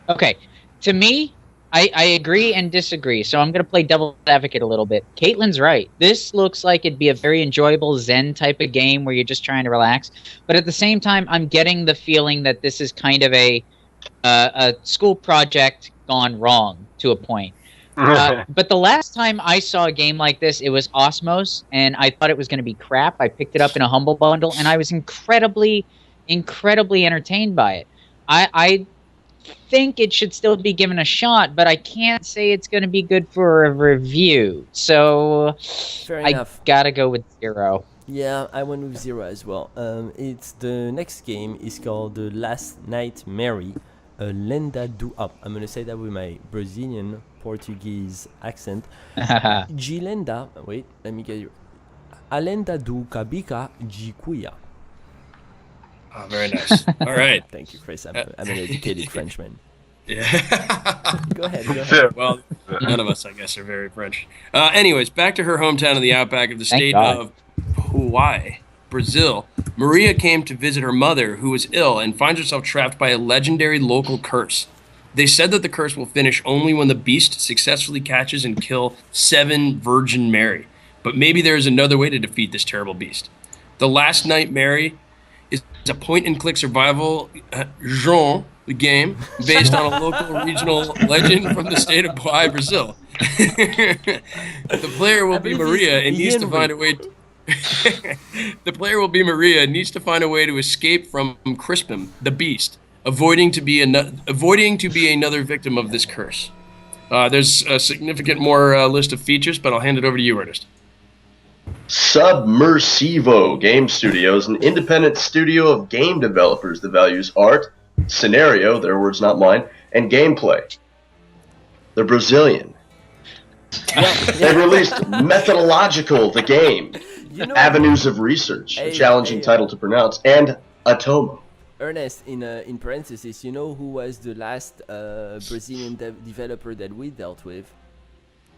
Okay. To me, I agree and disagree, so I'm going to play devil's advocate a little bit. Caitlin's right. This looks like it'd be a very enjoyable Zen type of game where you're just trying to relax. But at the same time, I'm getting the feeling that this is kind of a school project gone wrong to a point. But the last time I saw a game like this, it was Osmos, and I thought it was going to be crap. I picked it up in a Humble Bundle, and I was incredibly entertained by it. I think it should still be given a shot, but I can't say it's going to be good for a review. So I gotta go with 0.
Yeah, I went with 0 as well. It's the next game is called The Last Night Mary. Lenda do up. I'm gonna say that with my Brazilian Portuguese accent. Gilenda. Wait, let me get you. Alenda do Kabika Jikuya.
Oh, very nice. All right.
Thank you, Chris. I'm an educated Frenchman.
Yeah.
Go ahead.
Well, none of us, I guess, are very French. Anyways, back to her hometown in the outback of the state of Hawaii, Brazil. Maria came to visit her mother, who was ill, and finds herself trapped by a legendary local curse. They said that the curse will finish only when the beast successfully catches and kills 7 Virgin Mary. But maybe there is another way to defeat this terrible beast. The Last Night Mary is a point-and-click survival genre game based on a local regional legend from the state of Hawaii, Brazil. The player will be Maria and needs to find a way. The player will be Maria and needs to find a way to escape from Crispin, the beast, avoiding to be another victim of this curse. There's a significant more list of features, but I'll hand it over to you, Ernest.
Submersivo Game Studios, an independent studio of game developers that values art, scenario, their words not mine, and gameplay. They're Brazilian. They released Methodological, the game, Avenues of Research, a challenging title to pronounce, and Atomo.
Ernest, in parentheses, you know who was the last Brazilian developer that we dealt with?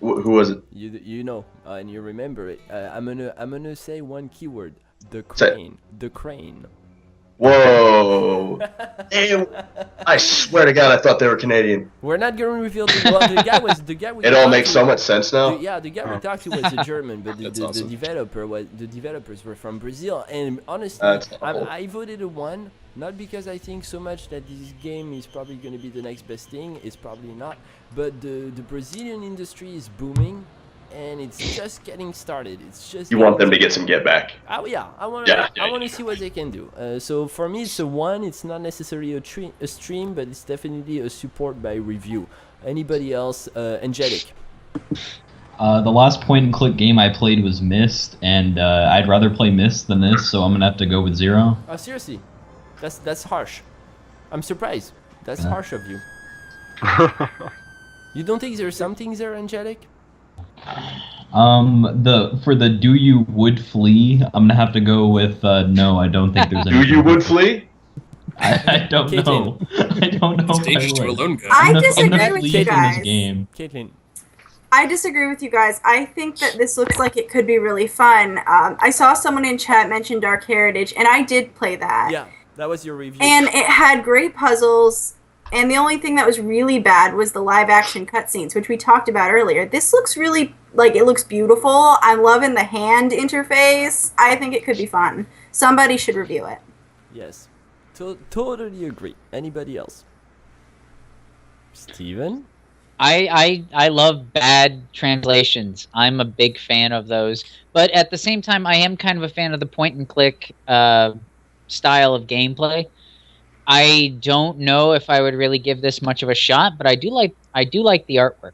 Who was it?
You know, and you remember it. I'm gonna say one keyword: the crane. The crane.
Whoa! Damn. I swear to God, I thought they were Canadian.
We're not going to reveal the guy was.
It all makes so much sense now.
The guy we talked to was a German, but the
awesome.
the developers were from Brazil. And honestly, I voted a 1, not because I think so much that this game is probably going to be the next best thing. It's probably not. But the Brazilian industry is booming, and it's just getting started. It's just.
You want them to get some get back.
Oh yeah, I want to see what they can do. So for me, it's a 1. It's not necessarily a stream, but it's definitely a support by review. Anybody else? Angelic.
The last point-and-click game I played was Myst, and I'd rather play Myst than this, so I'm gonna have to go with 0.
Oh seriously, that's harsh. I'm surprised. That's harsh of you. You don't think there's something there, Angelic?
For the do you would flee, I'm gonna have to go with no. I don't think there's.
Do you would flee?
I don't know. I don't know.
It's dangerous to alone go.
I disagree with you guys.
Caitlin.
I disagree with you guys. I think that this looks like it could be really fun. I saw someone in chat mention Dark Heritage, and I did play that.
Yeah, that was your review.
And it had great puzzles. And the only thing that was really bad was the live-action cutscenes, which we talked about earlier. This looks really, it looks beautiful. I'm loving the hand interface. I think it could be fun. Somebody should review it.
Yes. Totally agree. Anybody else? Steven?
I love bad translations. I'm a big fan of those. But at the same time, I am kind of a fan of the point-and-click style of gameplay. I don't know if I would really give this much of a shot, but I do like the artwork.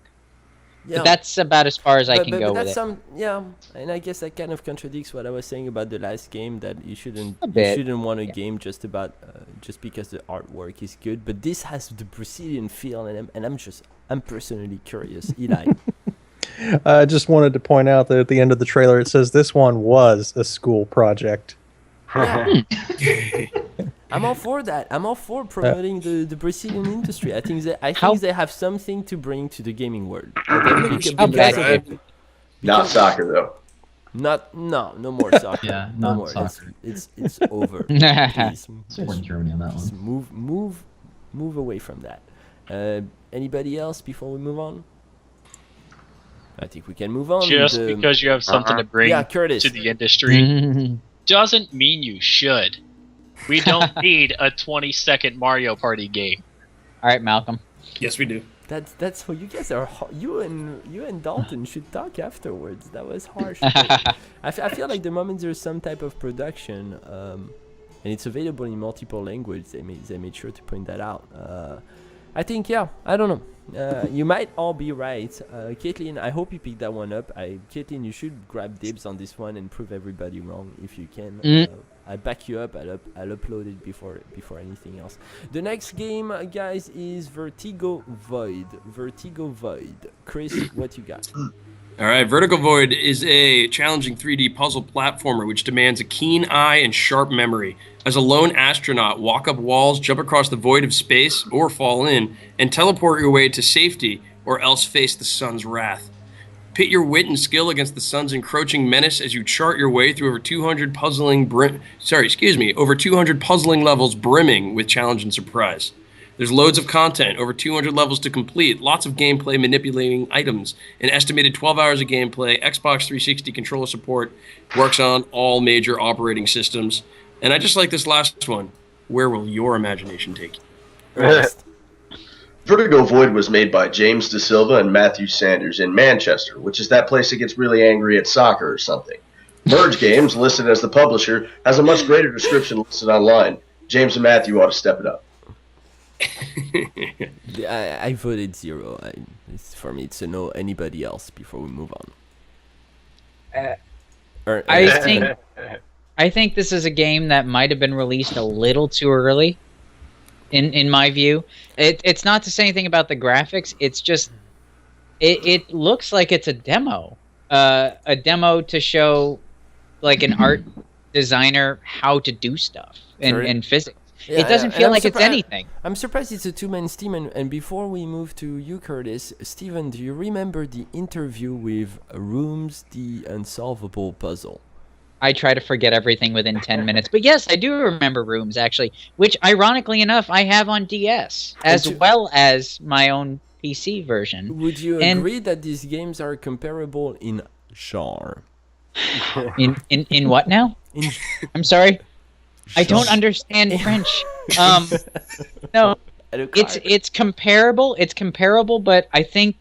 Yeah.
But that's about as far as I can
but
go
that's
with it.
yeah, and I guess that kind of contradicts what I was saying about the last game, that you shouldn't want a game just about just because the artwork is good. But this has the Brazilian feel, and I'm personally curious, Eli.
I just wanted to point out that at the end of the trailer it says this one was a school project.
Yeah. I'm all for that. I'm all for promoting the Brazilian industry. I think they have something to bring to the gaming world.
Not soccer though.
No more soccer.
Yeah,
no
not
more.
soccer.
It's over. Please,
Support Germany on that
just
one.
move away from that. Anybody else before we move on? I think we can move on.
Just because you have something to bring
Curtis.
to the industry doesn't mean you should. We don't need a 20-second Mario Party game.
All right, Malcolm.
Yes, we do.
That's how you guys are. You and Dalton should talk afterwards. That was harsh. I feel like the moment there's some type of production, and it's available in multiple languages, they made sure to point that out. I think I don't know. You might all be right. Caitlin, I hope you picked that one up. Caitlin, you should grab dibs on this one and prove everybody wrong if you can. I back you up. I'll upload it before anything else. The next game, guys, is Vertigo Void. Chris, what you got?
All right, Vertigo Void is a challenging 3D puzzle platformer which demands a keen eye and sharp memory. As a lone astronaut, walk up walls, jump across the void of space, or fall in, and teleport your way to safety, or else face the sun's wrath. Pit your wit and skill against the sun's encroaching menace as you chart your way through over 200 puzzling levels brimming with challenge and surprise. There's loads of content, over 200 levels to complete, lots of gameplay manipulating items, an estimated 12 hours of gameplay, Xbox 360 controller support, works on all major operating systems. And I just like this last one. Where will your imagination take you?
Vertigo Void was made by James De Silva and Matthew Sanders in Manchester, which is that place that gets really angry at soccer or something. Merge Games, listed as the publisher, has a much greater description listed online. James and Matthew ought to step it up.
I voted 0. For me, it's a no. Anybody else before we move on?
I think this is a game that might have been released a little too early. In my view, it's not to say anything about the graphics. It's just it looks like it's a demo to show like an art designer how to do stuff in physics. Yeah, it doesn't feel like it's anything.
I'm surprised it's a two-man team. And before we move to you, Curtis, Steven, do you remember the interview with Rooms, the Unsolvable Puzzle?
I try to forget everything within 10 minutes. But yes, I do remember Rooms, actually, which, ironically enough, I have on DS, as well as my own PC version.
Would you agree that these games are comparable in genre?
In what now? I'm sorry? I don't understand French. No, it's comparable. It's comparable, but I think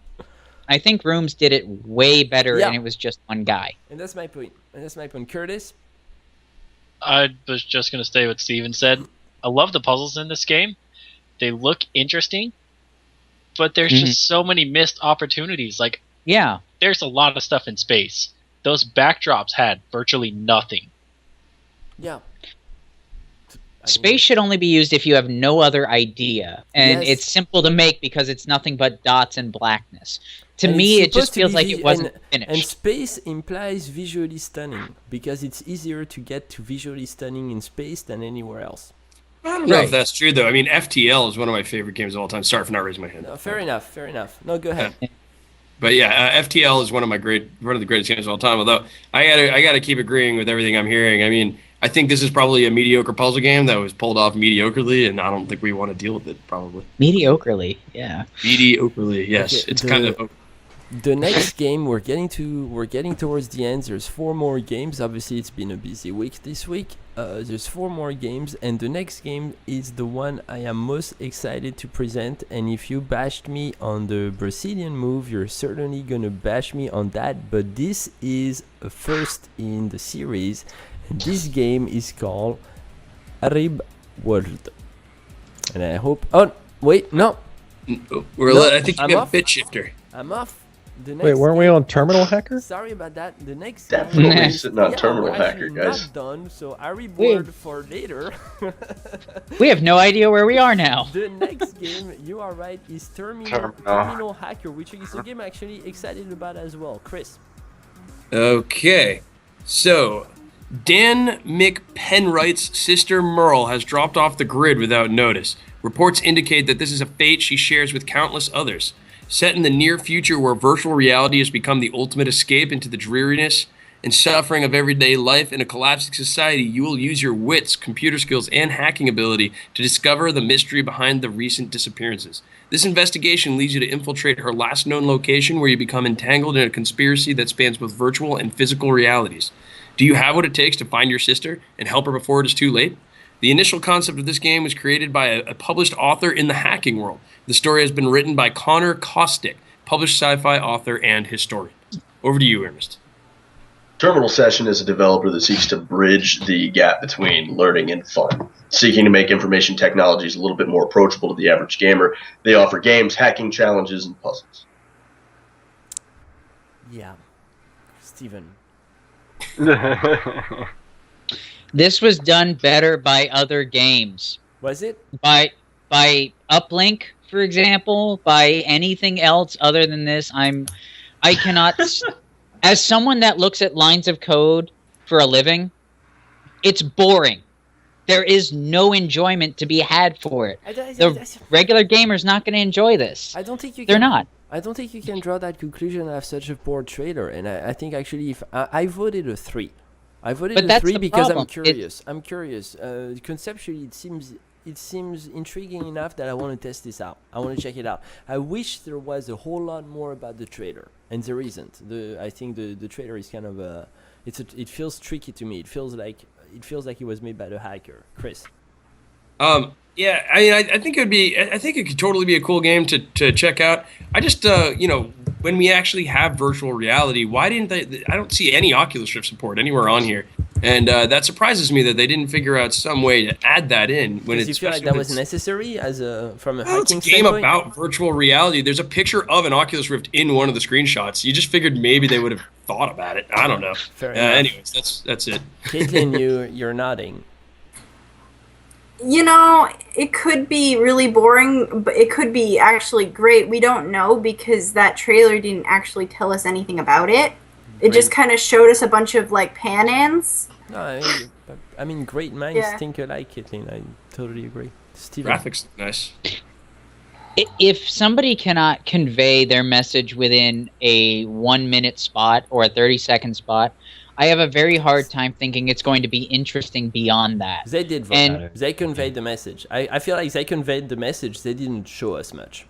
Rooms did it way better, and it was just one guy.
And that's my point. Curtis?
I was just going to stay what Steven said. I love the puzzles in this game. They look interesting, but there's just so many missed opportunities. Like, there's a lot of stuff in space. Those backdrops had virtually nothing.
Yeah.
Space should only be used if you have no other idea. And it's simple to make because it's nothing but dots and blackness. To me, it just feels like it wasn't finished.
And space implies visually stunning because it's easier to get to visually stunning in space than anywhere else.
I don't know if that's true, though. I mean, FTL is one of my favorite games of all time. Sorry for not raising my hand.
No, fair enough. No, go ahead.
But yeah, FTL is one of the greatest games of all time. Although I gotta keep agreeing with everything I'm hearing. I mean, I think this is probably a mediocre puzzle game that was pulled off mediocrely, and I don't think we want to deal with it. Probably
mediocrely, yeah.
Mediocrely, yes. Okay, it's kind of.
The next game we're getting towards the end. There's 4 more games. Obviously, it's been a busy week this week. There's 4 more games, and the next game is the one I am most excited to present. And if you bashed me on the Brazilian move, you're certainly gonna bash me on that. But this is a first in the series, and this game is called Arib World. And I hope. Oh, wait, no.
I think you got Bit Shifter.
I'm off.
Wait, weren't we on Terminal Hacker?
Sorry about that. The next
definitely sitting on Terminal Hacker, guys.
Not done, so I reward for later.
We have no idea where we are now.
The next game, you are right, is Terminal Hacker, which is a game I'm actually excited about as well. Chris.
Okay, so Dan McPenwright's sister Merle has dropped off the grid without notice. Reports indicate that this is a fate she shares with countless others. Set in the near future where virtual reality has become the ultimate escape into the dreariness and suffering of everyday life in a collapsing society, you will use your wits, computer skills, and hacking ability to discover the mystery behind the recent disappearances. This investigation leads you to infiltrate her last known location where you become entangled in a conspiracy that spans both virtual and physical realities. Do you have what it takes to find your sister and help her before it is too late? The initial concept of this game was created by a published author in the hacking world. The story has been written by Connor Kostick, published sci-fi author and historian. Over to you, Ernest.
Terminal Session is a developer that seeks to bridge the gap between learning and fun. Seeking to make information technologies a little bit more approachable to the average gamer, they offer games, hacking challenges, and puzzles.
Yeah. Steven.
This was done better by other games.
Was it?
By Uplink, for example, by anything else other than this, I cannot. As someone that looks at lines of code for a living, it's boring. There is no enjoyment to be had for it. The regular gamer's not going to enjoy this.
I don't think you.
They're not.
I don't think you can draw that conclusion and have such a poor trailer. And I think actually, if I voted a 3. I voted a 3 because I'm curious. I'm curious. Conceptually, it seems intriguing enough that I want to test this out. I want to check it out. I wish there was a whole lot more about the trailer, and there isn't. I think the trailer is kind of it feels tricky to me. It feels like it was made by the hacker. Chris.
Yeah, I mean, I think it could totally be a cool game to check out. I just, when we actually have virtual reality, why didn't they? I don't see any Oculus Rift support anywhere on here, and that surprises me that they didn't figure out some way to add that in. When
you feel like that was necessary from a hacking
it's a game about virtual reality. There's a picture of an Oculus Rift in one of the screenshots. You just figured maybe they would have thought about it. I don't know.
Fair enough.
Anyways, that's it.
Caitlin, you're nodding.
You know, it could be really boring, but it could be actually great. We don't know because that trailer didn't actually tell us anything about it. It just kind of showed us a bunch of, like, pan-ins.
No, I mean, great minds think alike, Caitlin. I totally agree. Steven.
Graphics nice.
If somebody cannot convey their message within a 1-minute spot or a 30-second spot, I have a very hard time thinking it's going to be interesting beyond that.
They did, and they conveyed the message. I feel like they conveyed the message. They didn't show us much,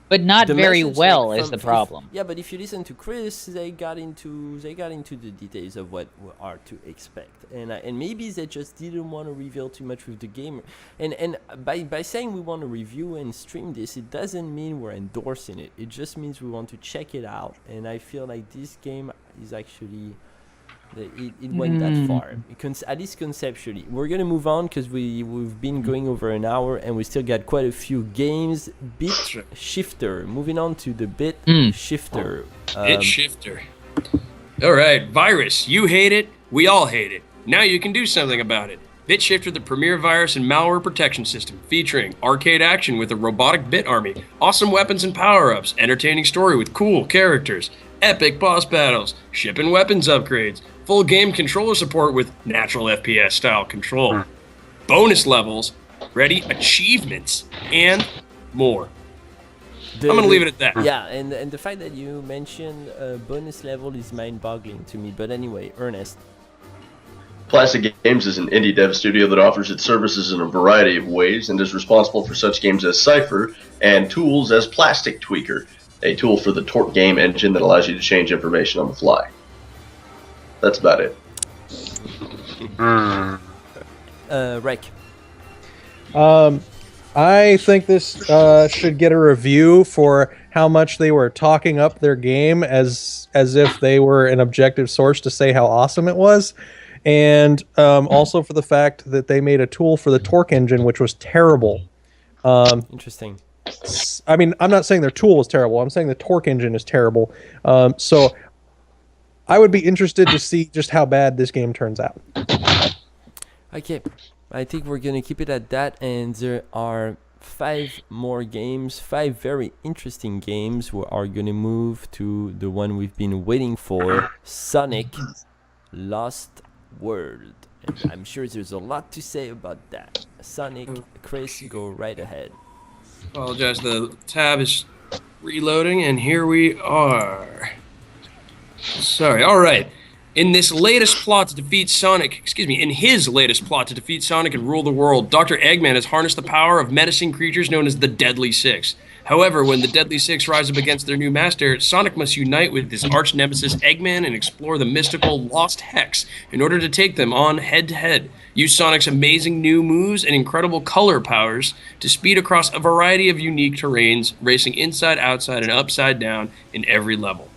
but not very well is the problem.
Yeah, but if you listen to Chris, they got into the details of what are to expect, and maybe they just didn't want to reveal too much with the game. And by saying we want to review and stream this, it doesn't mean we're endorsing it. It just means we want to check it out. And I feel like this game is actually. It went that far, at least conceptually. We're gonna move on because we've been going over an hour and we still got quite a few games. Bit Shifter. Moving on to the Bit Shifter.
Bit Shifter. All right, Virus. You hate it. We all hate it. Now you can do something about it. Bit Shifter, the premier virus and malware protection system, featuring arcade action with a robotic bit army, awesome weapons and power-ups, entertaining story with cool characters, epic boss battles, ship and weapons upgrades, full game controller support with natural FPS style control, bonus levels, ready achievements, and more. I'm going to leave it at that.
Yeah, and the fact that you mentioned bonus level is mind-boggling to me. But anyway, Ernest.
Plastic Games is an indie dev studio that offers its services in a variety of ways and is responsible for such games as Cypher and tools as Plastic Tweaker, a tool for the Torque game engine that allows you to change information on the fly. That's about it.
Rec.
I think this should get a review for how much they were talking up their game as if they were an objective source to say how awesome it was. and also for the fact that they made a tool for the torque engine, which was terrible.
Interesting.
I mean, I'm not saying their tool was terrible. I'm saying the torque engine is terrible. So I would be interested to see just how bad this game turns out.
Okay, I think we're gonna keep it at that, and there are 5 more games, 5 very interesting games. We are gonna move to the one we've been waiting for, Sonic Lost World. And I'm sure there's a lot to say about that. Sonic, Chris, go right ahead.
Apologize, the tab is reloading, and here we are. Sorry, alright. In his latest plot to defeat Sonic and rule the world, Dr. Eggman has harnessed the power of menacing creatures known as the Deadly Six. However, when the Deadly Six rise up against their new master, Sonic must unite with his arch nemesis Eggman and explore the mystical Lost Hex in order to take them on head-to-head. Use Sonic's amazing new moves and incredible color powers to speed across a variety of unique terrains, racing inside, outside, and upside down in every level.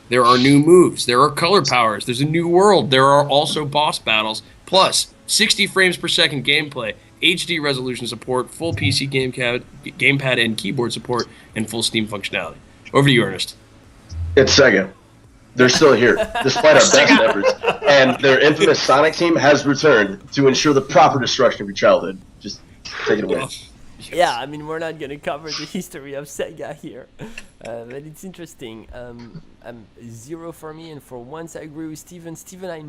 There are new moves, there are color powers, there's a new world, there are also boss battles, plus 60 frames per second gameplay, HD resolution support, full PC gamepad and keyboard support, and full Steam functionality. Over to you, Ernest.
It's Sega. They're still here, despite our best efforts. And their infamous Sonic team has returned to ensure the proper destruction of your childhood. Just take it away.
Yeah, I mean, we're not gonna cover the history of Sega here, but it's interesting. 0 for me, and for once I agree with Steven. Steven, I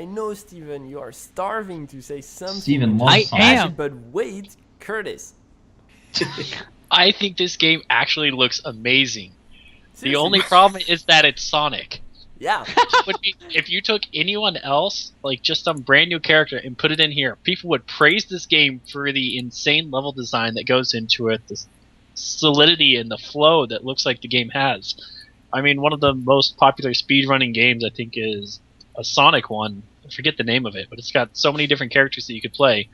know, Steven, you are starving to say something.
Steven,
I am.
But wait, Curtis.
I think this game actually looks amazing.
Seriously?
The only problem is that it's Sonic.
Yeah.
If you took anyone else, like just some brand new character, and put it in here, people would praise this game for the insane level design that goes into it, the solidity and the flow that looks like the game has. I mean, one of the most popular speedrunning games, I think, is a Sonic one. I forget the name of it, but it's got so many different characters that you could play.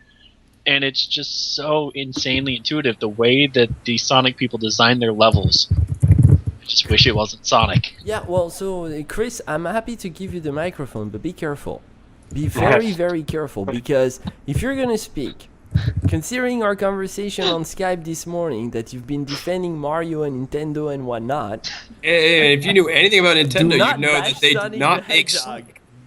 And it's just so insanely intuitive, the way that the Sonic people design their levels. I just wish it wasn't Sonic.
Yeah, well, so Chris, I'm happy to give you the microphone, but be careful. Be very, very careful, because if you're gonna speak, considering our conversation on Skype this morning that you've been defending Mario and Nintendo and whatnot.
If you knew anything about Nintendo, you'd know that they do not make.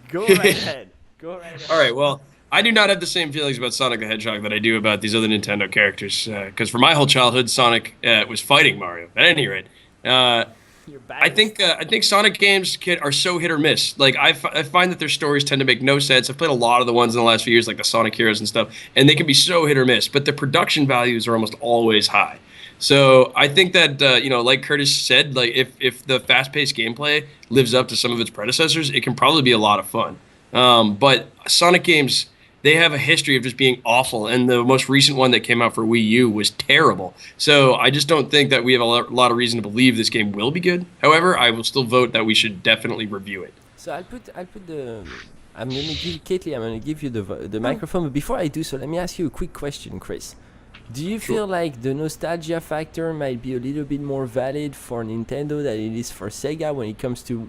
Go right ahead. Go right ahead.
All right, well, I do not have the same feelings about Sonic the Hedgehog that I do about these other Nintendo characters, because for my whole childhood, Sonic was fighting Mario. At any rate, I think Sonic games are so hit or miss. Like I find that their stories tend to make no sense. I've played a lot of the ones in the last few years, like the Sonic Heroes and stuff, and they can be so hit or miss. But the production values are almost always high. So I think that like Curtis said, like if the fast-paced gameplay lives up to some of its predecessors, it can probably be a lot of fun. But Sonic games, they have a history of just being awful, and the most recent one that came out for Wii U was terrible. So I just don't think that we have a lot of reason to believe this game will be good. However, I will still vote that we should definitely review it.
So I'm gonna give Caitlin, I'm gonna give you the microphone, but before I do so, let me ask you a quick question, Chris. Do you feel like the nostalgia factor might be a little bit more valid for Nintendo than it is for Sega when it comes to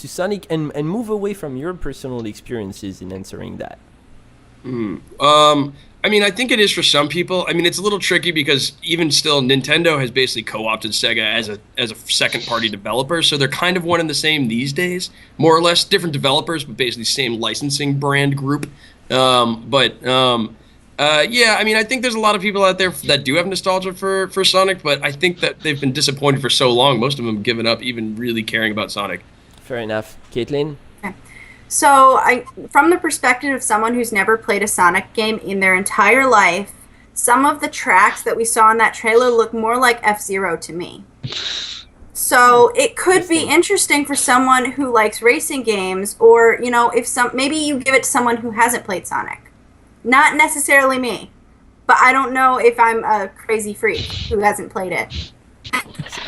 Sonic, and move away from your personal experiences in answering that?
I mean, I think it is for some people. I mean, it's a little tricky because even still, Nintendo has basically co-opted Sega as a second-party developer, so they're kind of one and the same these days, more or less. Different developers, but basically same licensing brand group. Yeah, I mean, I think there's a lot of people out there that do have nostalgia for Sonic, but I think that they've been disappointed for so long. Most of them have given up even really caring about Sonic.
Fair enough. Caitlin?
So, from the perspective of someone who's never played a Sonic game in their entire life, some of the tracks that we saw in that trailer look more like F-Zero to me. So, it could be interesting for someone who likes racing games, or, maybe you give it to someone who hasn't played Sonic. Not necessarily me, but I don't know if I'm a crazy freak who hasn't played it.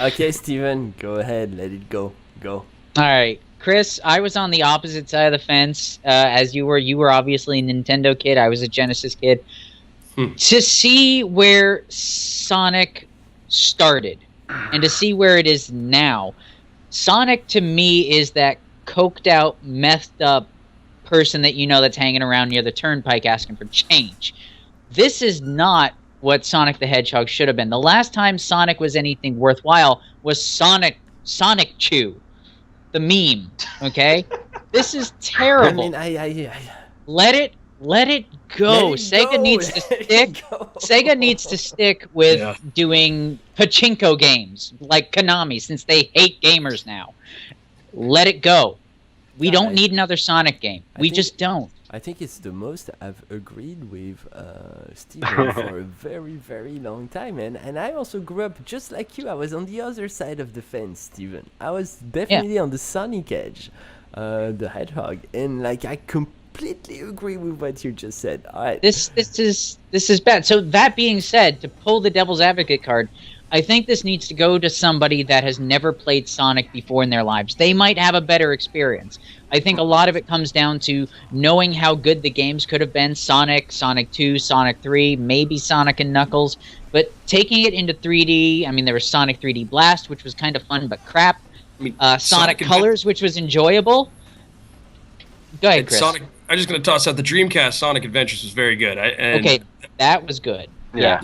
Okay, Steven, go ahead. Let it go. Go.
All right. Chris, I was on the opposite side of the fence as you were. You were obviously a Nintendo kid. I was a Genesis kid. To see where Sonic started and to see where it is now, Sonic to me is that coked out, messed up person that you know that's hanging around near the turnpike asking for change. This is not what Sonic the Hedgehog should have been. The last time Sonic was anything worthwhile was Sonic Chew, the meme. Okay, this is terrible.
I mean,
Let it go.
Let it
Sega
go.
needs to
Let it
stick.
go.
Sega needs to stick with doing pachinko games like Konami, since they hate gamers now. Let it go. We don't need another Sonic game. We just don't.
I think it's the most I've agreed with Steven for a very, very long time, and I also grew up just like you. I was on the other side of the fence, Steven. I was definitely on the Sonic edge, the Hedgehog, and like I completely agree with what you just said. All right.
This is bad. So that being said, to pull the devil's advocate card, I think this needs to go to somebody that has never played Sonic before in their lives. They might have a better experience. I think a lot of it comes down to knowing how good the games could have been. Sonic, Sonic 2, Sonic 3, maybe Sonic and Knuckles. But taking it into 3D, I mean, there was Sonic 3D Blast, which was kind of fun but crap. Sonic Colors, which was enjoyable. Go ahead, Chris.
I'm just going to toss out the Dreamcast Sonic Adventures was very good.
Okay, that was good.
Yeah.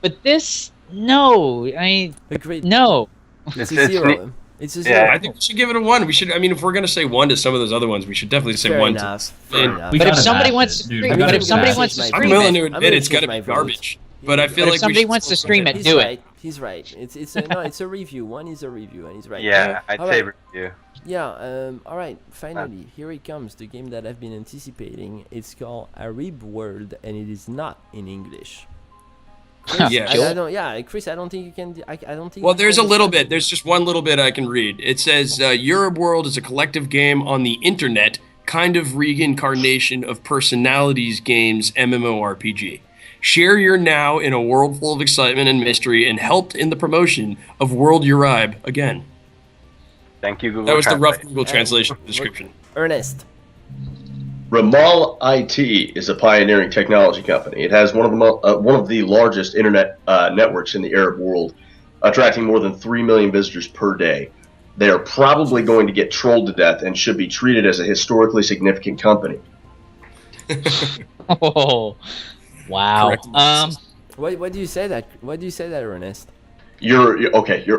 But this, no. I mean,
Agreed.
no.
It's a zero. It's a zero.
Yeah.
I think we should give it a 1. We should. I mean, if we're going to say 1 to some of those other ones, we should definitely say
Fair
1
enough.
to.
Fair enough.
We
But if
gotta
somebody
bash
wants
it,
to
dude.
stream,
We
but
gotta
if somebody
bash
wants
it.
to
I'm
stream
willing
it,
to
I'm
admit
gonna
it's got to
change
be
my vote.
garbage. But I feel
But
like
if somebody
we should
wants to
still
stream
say
it, do it.
Right. He's right. It's no, it's a review. One is a review, and he's right.
Yeah, I'd
All
say
right.
review.
Yeah. All right. Finally, here it comes. The game that I've been anticipating. It's called Arib World, and it is not in English. Chris,
Yeah.
I don't. Yeah, Chris. I don't think you can. I don't think.
Well,
you
there's a
can
little
describe
bit. There's just one little bit I can read. It says, Europe World is a collective game on the internet, kind of reincarnation of Personalities Games MMORPG. Share your now in a world full of excitement and mystery, and helped in the promotion of World Uribe again.
Thank you, Google.
That was the rough
Translate.
Google translation description.
Ernest.
Ramal IT is a pioneering technology company. It has one of the largest internet networks in the Arab world, attracting more than 3 million visitors per day. They are probably going to get trolled to death and should be treated as a historically significant company.
Oh, wow.
Correct analysis.
What do you say that? What do you say that, Ernest?
You're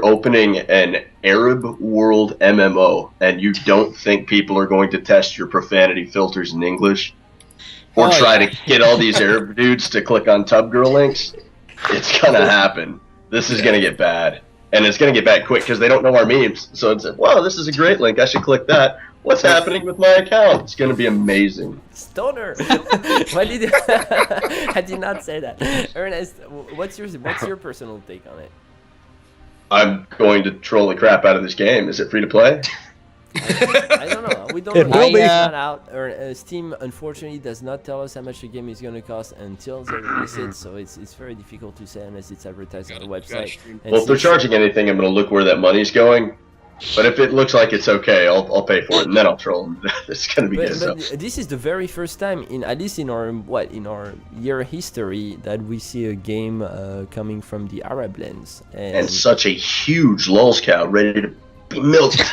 opening an Arab world MMO, and you don't think people are going to test your profanity filters in English, or try to get all these Arab dudes to click on tub girl links? It's gonna happen. This is gonna get bad, and it's gonna get bad quick because they don't know our memes. So it's wow, this is a great link. I should click that. What's happening with my account? It's gonna be amazing.
Stoner. Why did you I did not say that. Ernest, what's your personal take on it?
I'm going to troll the crap out of this game. Is it free to play?
I don't know. We don't
It
know.
will be.
It's not out. Steam unfortunately does not tell us how much the game is going to cost until they release it, so it's very difficult to say unless it's advertised on the website. And
Well, if they're
since-
charging anything, I'm going to look where that money's going. But if it looks like it's okay, I'll pay for it, and then I'll troll them. It's going to be good. So.
But this is the very first time at least in our year history that we see a game coming from the Arab lens
And such a huge lulz cow ready to be milked.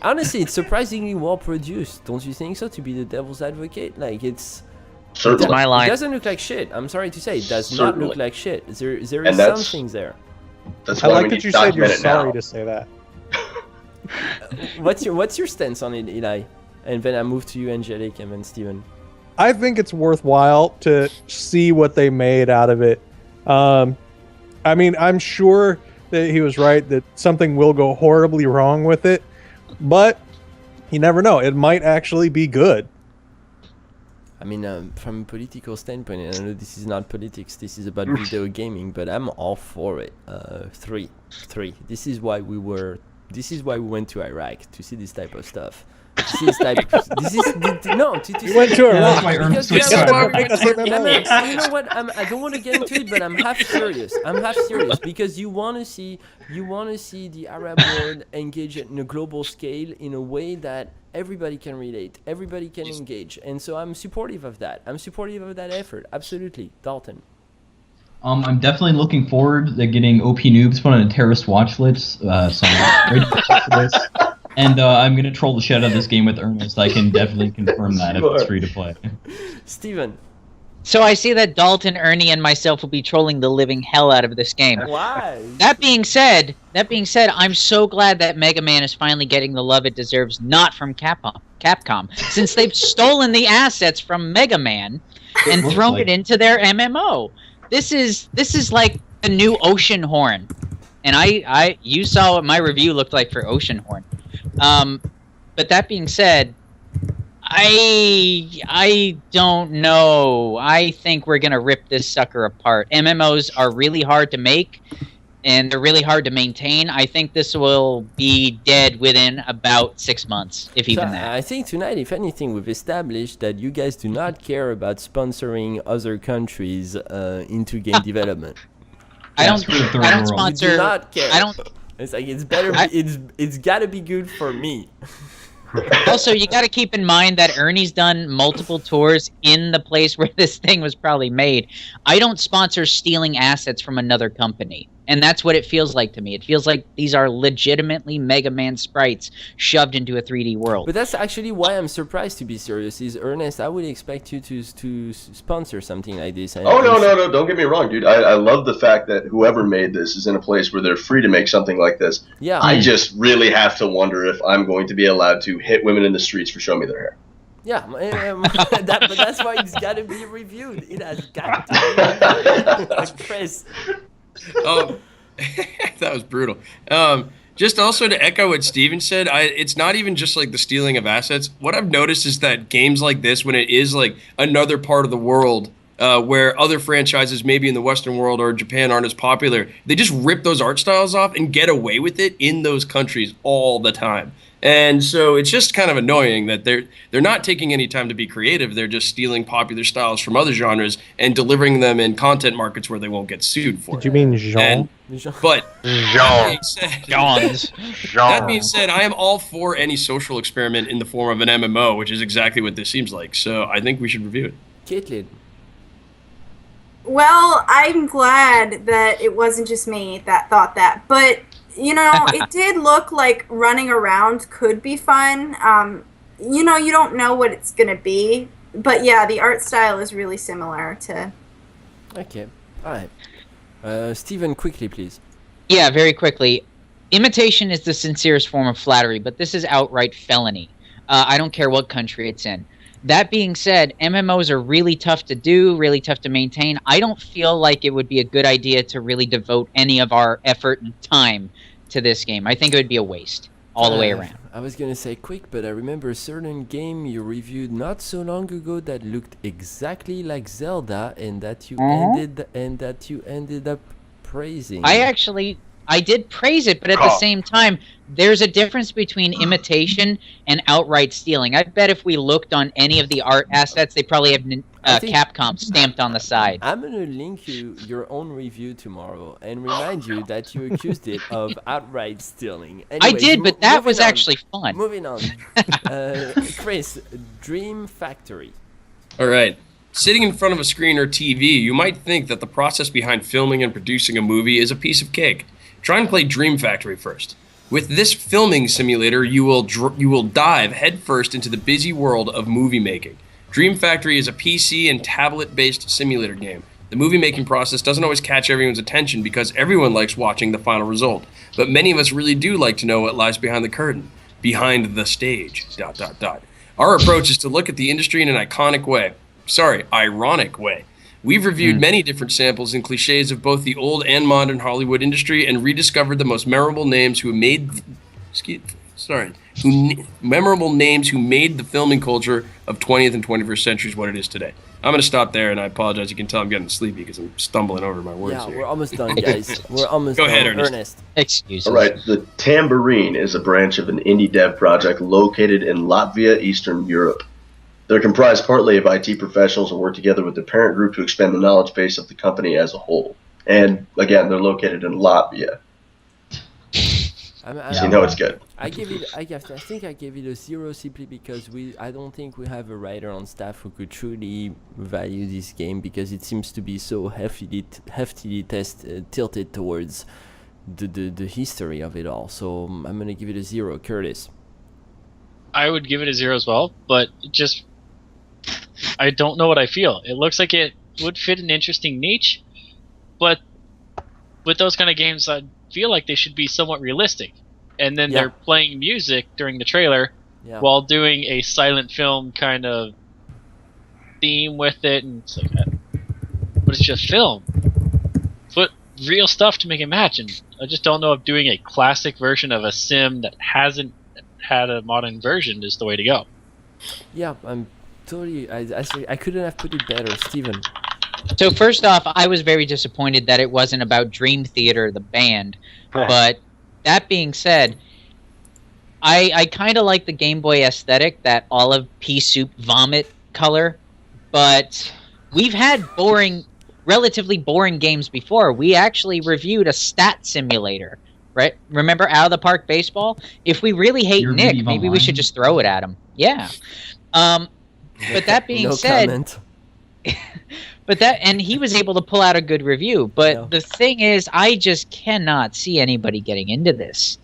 Honestly, it's surprisingly well produced, don't you think so? To be the devil's advocate, like it's
Certainly.
my
it
line.
doesn't look like shit. I'm sorry to say, it does not
Certainly.
look like shit. There
And
is some
that's-
things there.
That's
I
why
like
we
that
need
you
to
said you're
document it now.
sorry to say that.
What's your stance on it, Eli? And then I move to you, Angelic, and then Steven.
I think it's worthwhile to see what they made out of it. I mean, I'm sure that he was right that something will go horribly wrong with it, but you never know. It might actually be good.
I mean, from a political standpoint, and I know this is not politics, this is about video gaming, but I'm all for it. Three. This is why we went to Iraq, to see this type of stuff. You went
to Iraq.
That's why Ernst
Because
was
you know
sorry.
what? You know what? I don't want to get into it, but I'm half serious. Because you want to see the Arab world engage in a global scale in a way that everybody can relate, everybody can engage, and so I'm supportive of that. I'm supportive of that effort. Absolutely, Dalton.
I'm definitely looking forward to getting OP Noobs put on a terrorist watch list. So I'm ready for this. And I'm gonna troll the shit out of this game with Ernest. I can definitely confirm that if it's free to play.
Steven.
So I see that Dalton, Ernie, and myself will be trolling the living hell out of this game.
Why?
That being said, I'm so glad that Mega Man is finally getting the love it deserves, not from Capcom, since they've stolen the assets from Mega Man and thrown it into their MMO. This is like the new Ocean Horn, and you saw what my review looked like for Ocean Horn. But that being said, I don't know. I think we're gonna rip this sucker apart. MMOs are really hard to make, and they're really hard to maintain. I think this will be dead within about 6 months, if even that.
I think tonight, if anything, we've established that you guys do not care about sponsoring other countries into game development.
I don't sponsor.
You do not care.
I don't.
It's like it's better. It's got to be good for me.
Also, you got to keep in mind that Ernie's done multiple tours in the place where this thing was probably made. I don't sponsor stealing assets from another company, and that's what it feels like to me. It feels like these are legitimately Mega Man sprites shoved into a 3D world.
But that's actually why I'm surprised, to be serious. Is Ernest, I would expect you to sponsor something like this.
Oh, no, don't get me wrong, dude. I love the fact that whoever made this is in a place where they're free to make something like this.
Yeah.
I just really have to wonder if I'm going to be allowed to hit women in the streets for showing me their hair.
Yeah, but that's why it's got to be reviewed. It has got to be reviewed. Chris.
That was brutal. Just also to echo what Steven said, it's not even just like the stealing of assets. What I've noticed is that games like this, when it is like another part of the world where other franchises maybe in the Western world or Japan aren't as popular, they just rip those art styles off and get away with it in those countries all the time. And so it's just kind of annoying that they're not taking any time to be creative. They're just stealing popular styles from other genres and delivering them in content markets where they won't get sued for it.
Did you mean Jean?
But that being said, I am all for any social experiment in the form of an MMO, which is exactly what this seems like. So I think we should review it.
Caitlin.
Well, I'm glad that it wasn't just me that thought that, but you know, it did look like running around could be fun. You know, you don't know what it's gonna be, but yeah, the art style is really similar to.
Okay, all right. Steven, quickly, please.
Yeah, very quickly. Imitation is the sincerest form of flattery, but this is outright felony. I don't care what country it's in. That being said, MMOs are really tough to do, really tough to maintain. I don't feel like it would be a good idea to really devote any of our effort and time to this game. I think it would be a waste all the way around.
I was gonna say quick, but I remember a certain game you reviewed not so long ago that looked exactly like Zelda, and that you ended up praising.
I did praise it, but at the same time, there's a difference between imitation and outright stealing. I bet if we looked on any of the art assets, they probably have Capcom stamped on the side.
I'm going to link you your own review tomorrow and remind you that you accused it of outright stealing. Anyways,
I did, but that was actually fun.
Moving on. Chris, Dream Factory.
All right. Sitting in front of a screen or TV, you might think that the process behind filming and producing a movie is a piece of cake. Try and play Dream Factory first. With this filming simulator, you will dive headfirst into the busy world of movie making. Dream Factory is a PC and tablet-based simulator game. The movie-making process doesn't always catch everyone's attention because everyone likes watching the final result. But many of us really do like to know what lies behind the curtain. Behind the stage, ... Our approach is to look at the industry in an ironic way. We've reviewed many different samples and cliches of both the old and modern Hollywood industry and rediscovered the most memorable names who made the filming culture of 20th and 21st centuries what it is today. I'm going to stop there, and I apologize. You can tell I'm getting sleepy because I'm stumbling over my words here.
We're almost done, guys. We're almost
Go
done.
ahead, Ernest.
Excuse me.
All right, the Tambourine is a branch of an indie dev project located in Latvia, Eastern Europe. They're comprised partly of IT professionals and work together with the parent group to expand the knowledge base of the company as a whole. And again, they're located in Latvia. So you know it's good.
I think I gave it a 0 simply because I don't think we have a writer on staff who could truly value this game because it seems to be so heftily tilted towards the history of it all. So I'm gonna give it a 0. Curtis.
I would give it a 0 as well, but just I don't know what I feel. It looks like it would fit an interesting niche, but with those kind of games, I feel like they should be somewhat realistic. And then they're playing music during the trailer while doing a silent film kind of theme with it, and it's like, but it's just film. Put real stuff to make it match, and I just don't know if doing a classic version of a sim that hasn't had a modern version is the way to go.
Yeah, I'm totally. I couldn't have put it better, Steven.
So first off, I was very disappointed that it wasn't about Dream Theater, the band. But that being said, I kind of like the Game Boy aesthetic, that olive pea soup vomit color. But we've had relatively boring games before. We actually reviewed a stat simulator, right? Remember Out of the Park Baseball? If we really hate Nick, maybe we should just throw it at him. Yeah. But that being said...
comment.
And he was able to pull out a good review. But the thing is, I just cannot see anybody getting into this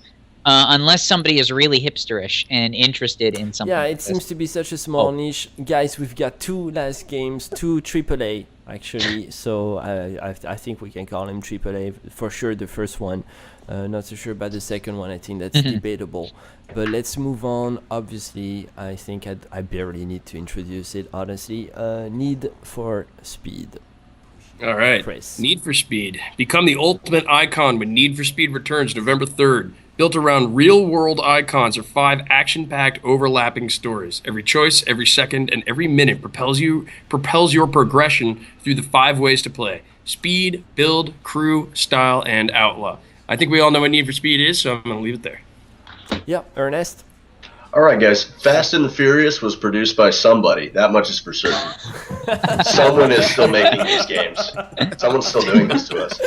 unless somebody is really hipsterish and interested in something.
Yeah, it seems to be such a small niche. Guys, we've got 2 last games, 2 AAA actually. So I think we can call him AAA for sure. The first one, not so sure about the second one. I think that's debatable. But let's move on. Obviously, I think I barely need to introduce it, honestly. Need for Speed.
All right.
Chris.
Need for Speed. Become the ultimate icon when Need for Speed returns November 3rd. Built around real-world icons are 5 action-packed overlapping stories. Every choice, every second, and every minute propels your progression through the 5 ways to play. Speed, build, crew, style, and outlaw. I think we all know what Need for Speed is, so I'm going to leave it there.
Yeah, Ernest.
All right, guys. Fast and the Furious was produced by somebody. That much is for certain. Someone is still making these games. Someone's still doing this to us.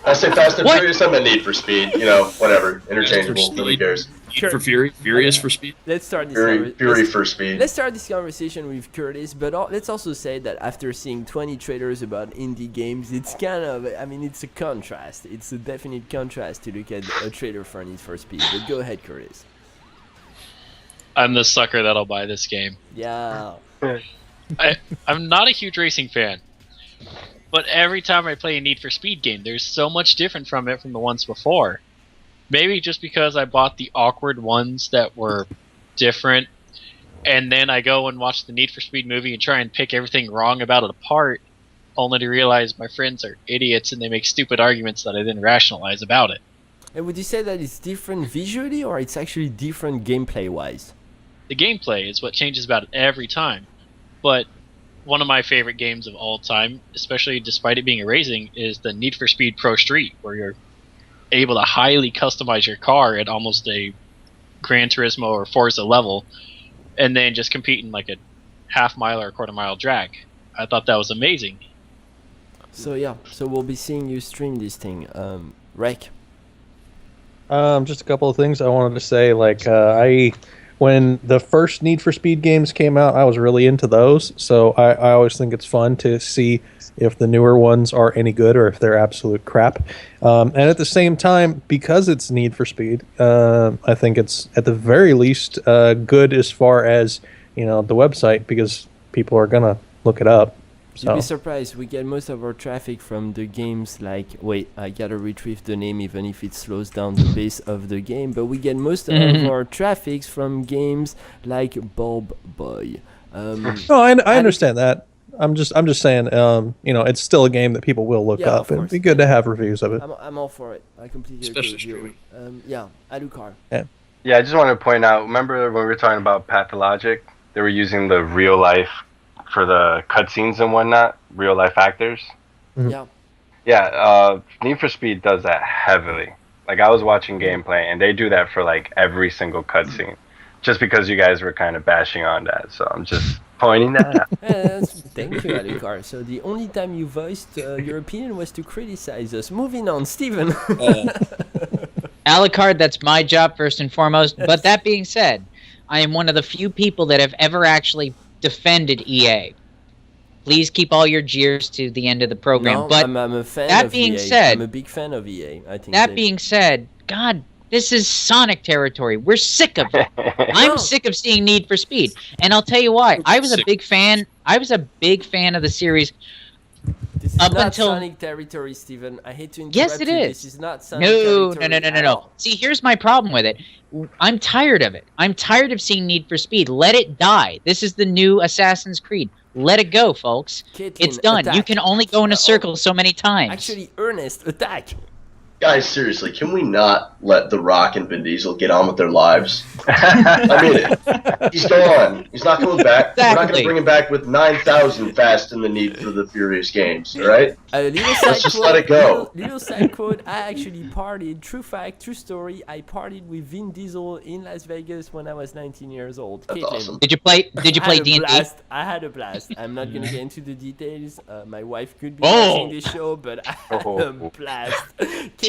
I say Fast and Furious, I'm a Need for Speed. You know, whatever. Interchangeable. Nobody cares.
Need for Fury. Furious for Speed.
Let's start this
Fury for Speed.
Let's start this conversation with Curtis, but let's also say that after seeing 20 trailers about indie games, it's kind of, I mean, it's a contrast. It's a definite contrast to look at a trailer for Need for Speed. But go ahead, Curtis.
I'm the sucker that'll buy this game.
Yeah.
I'm not a huge racing fan, but every time I play a Need for Speed game, there's so much different from it from the ones before. Maybe just because I bought the awkward ones that were different, and then I go and watch the Need for Speed movie and try and pick everything wrong about it apart, only to realize my friends are idiots and they make stupid arguments that I didn't rationalize about it.
And would you say that it's different visually, or it's actually different gameplay-wise?
The gameplay is what changes about it every time, but one of my favorite games of all time, especially despite it being a racing, is the Need for Speed Pro Street, where you're able to highly customize your car at almost a Gran Turismo or Forza level, and then just compete in like a half-mile or a quarter-mile drag. I thought that was amazing.
So yeah, so we'll be seeing you stream this thing. Rek?
Just a couple of things I wanted to say. Like, when the first Need for Speed games came out, I was really into those. So I always think it's fun to see if the newer ones are any good or if they're absolute crap. And at the same time, because it's Need for Speed, I think it's at the very least good as far as, you know, the website, because people are gonna look it up.
You'd be surprised. We get most of our traffic from the games like... Wait, I gotta retrieve the name even if it slows down the pace of the game. But we get most of our traffic from games like Bulb Boy.
No, I understand that. I'm just saying, you know, it's still a game that people will look up. It'd be good to have reviews of it.
I'm all for it. I completely agree with you. Yeah, Alucard.
Yeah, I just wanted to point out, remember when we were talking about Pathologic? They were using the real life for the cutscenes and whatnot, real life actors.
Yeah.
Yeah, Need for Speed does that heavily. Like, I was watching gameplay, and they do that for, like, every single cutscene. Just because you guys were kind of bashing on that, so I'm just pointing that out.
Thank you, Alucard. So the only time you voiced your opinion was to criticize us. Moving on, Steven.
Alucard, that's my job first and foremost. But that being said, I am one of the few people that have ever actually defended EA. Please keep all your jeers to the end of the program.
No,
but
I'm a fan
that
of
being
EA.
said,
I'm a big fan of EA. I think
that being said, god This is Sonic territory. We're sick of it. I'm sick of seeing Need for Speed, and I'll tell you why. I was a big fan of the series.
This is
Up
not
until
Sonic territory, Steven. I hate to interrupt
yes, it
you.
is.
This is not Sonic territory.
No. See, here's my problem with it. I'm tired of it. I'm tired of seeing Need for Speed. Let it die. This is the new Assassin's Creed. Let it go, folks.
Caitlin,
It's done.
attack.
You can only go in a circle so many times.
Actually, Ernest, attack.
Guys, seriously, can we not let The Rock and Vin Diesel get on with their lives? I mean it. He's gone. He's not coming back. We're not going to bring him back with 9,000 Fast and the Need for the Furious games, all right? Let's just let it go.
Little side quote, I actually partied, true fact, true story, I partied with Vin Diesel in Las Vegas when I was 19 years old.
That's
Caitlin,
awesome.
Did you play D&D?
I had a blast. I'm not going to get into the details. My wife could be
Oh.
watching this show, but I had a blast.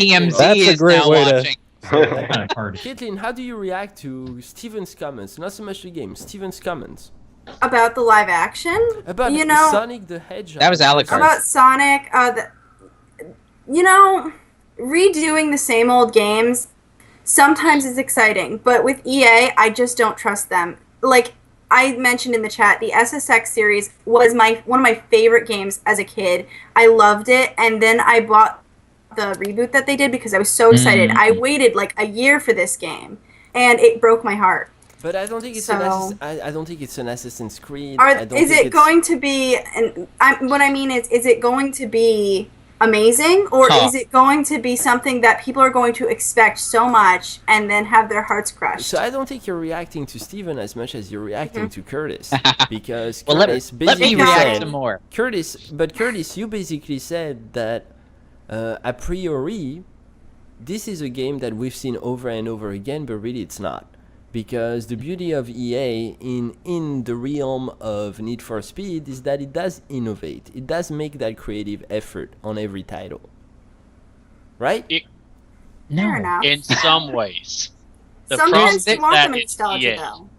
TMZ
That's a
is
great
now
way to-
watching.
That kind of party.
Caitlin, how do you react to Steven's comments? Not so much the game, Steven's comments.
About the live action,
About Sonic the Hedgehog.
That was Alucard.
about Sonic, redoing the same old games sometimes is exciting, but with EA, I just don't trust them. Like I mentioned in the chat, the SSX series was one of my favorite games as a kid. I loved it, and then I bought the reboot that they did because I was so excited. I waited like a year for this game, and it broke my heart.
But I don't think it's I don't think it's an Assassin's Creed.
Is it going to be? What I mean is it going to be amazing, or is it going to be something that people are going to expect so much and then have their hearts crushed?
So I don't think you're reacting to Steven as much as you're reacting to Curtis, because
Well,
Curtis
let me
basically
react
said,
some more.
Curtis, you basically said that a priori, this is a game that we've seen over and over again, but really it's not. Because the beauty of EA in the realm of Need for Speed is that it does innovate. It does make that creative effort on every title. Right?
Fair enough.
In some ways. The
Some
problem
games
is
want
that
them
it's
nostalgia,
EA.
though.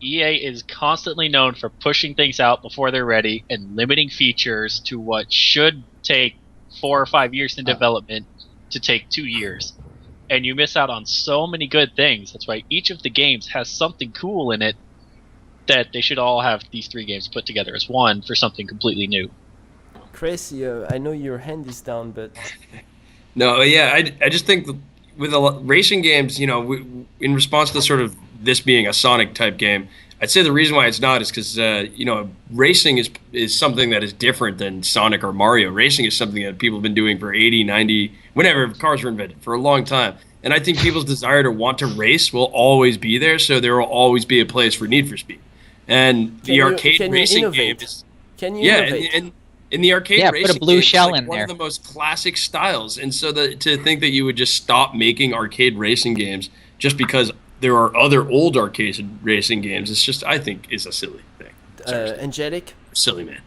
EA is constantly known for pushing things out before they're ready and limiting features to what should take 4 or 5 years in development to take 2 years. And you miss out on so many good things. That's why each of the games has something cool in it that they should all have these 3 games put together as one for something completely new.
Chris, I know your hand is down, but
No, yeah, I just think that with racing games, in response to sort of this being a Sonic type game, I'd say the reason why it's not is because racing is something that is different than Sonic or Mario. Racing is something that people have been doing for 80, 90, whenever cars were invented, for a long time. And I think people's desire to want to race will always be there, so there will always be a place for Need for Speed. And the arcade racing game is and in the arcade racing
put a blue
game,
shell
it's like
in
one
there.
of the most classic styles. And so to think that you would just stop making arcade racing games just because there are other old arcade racing games, it's just, I think, is a silly thing.
Angelic?
Silly man.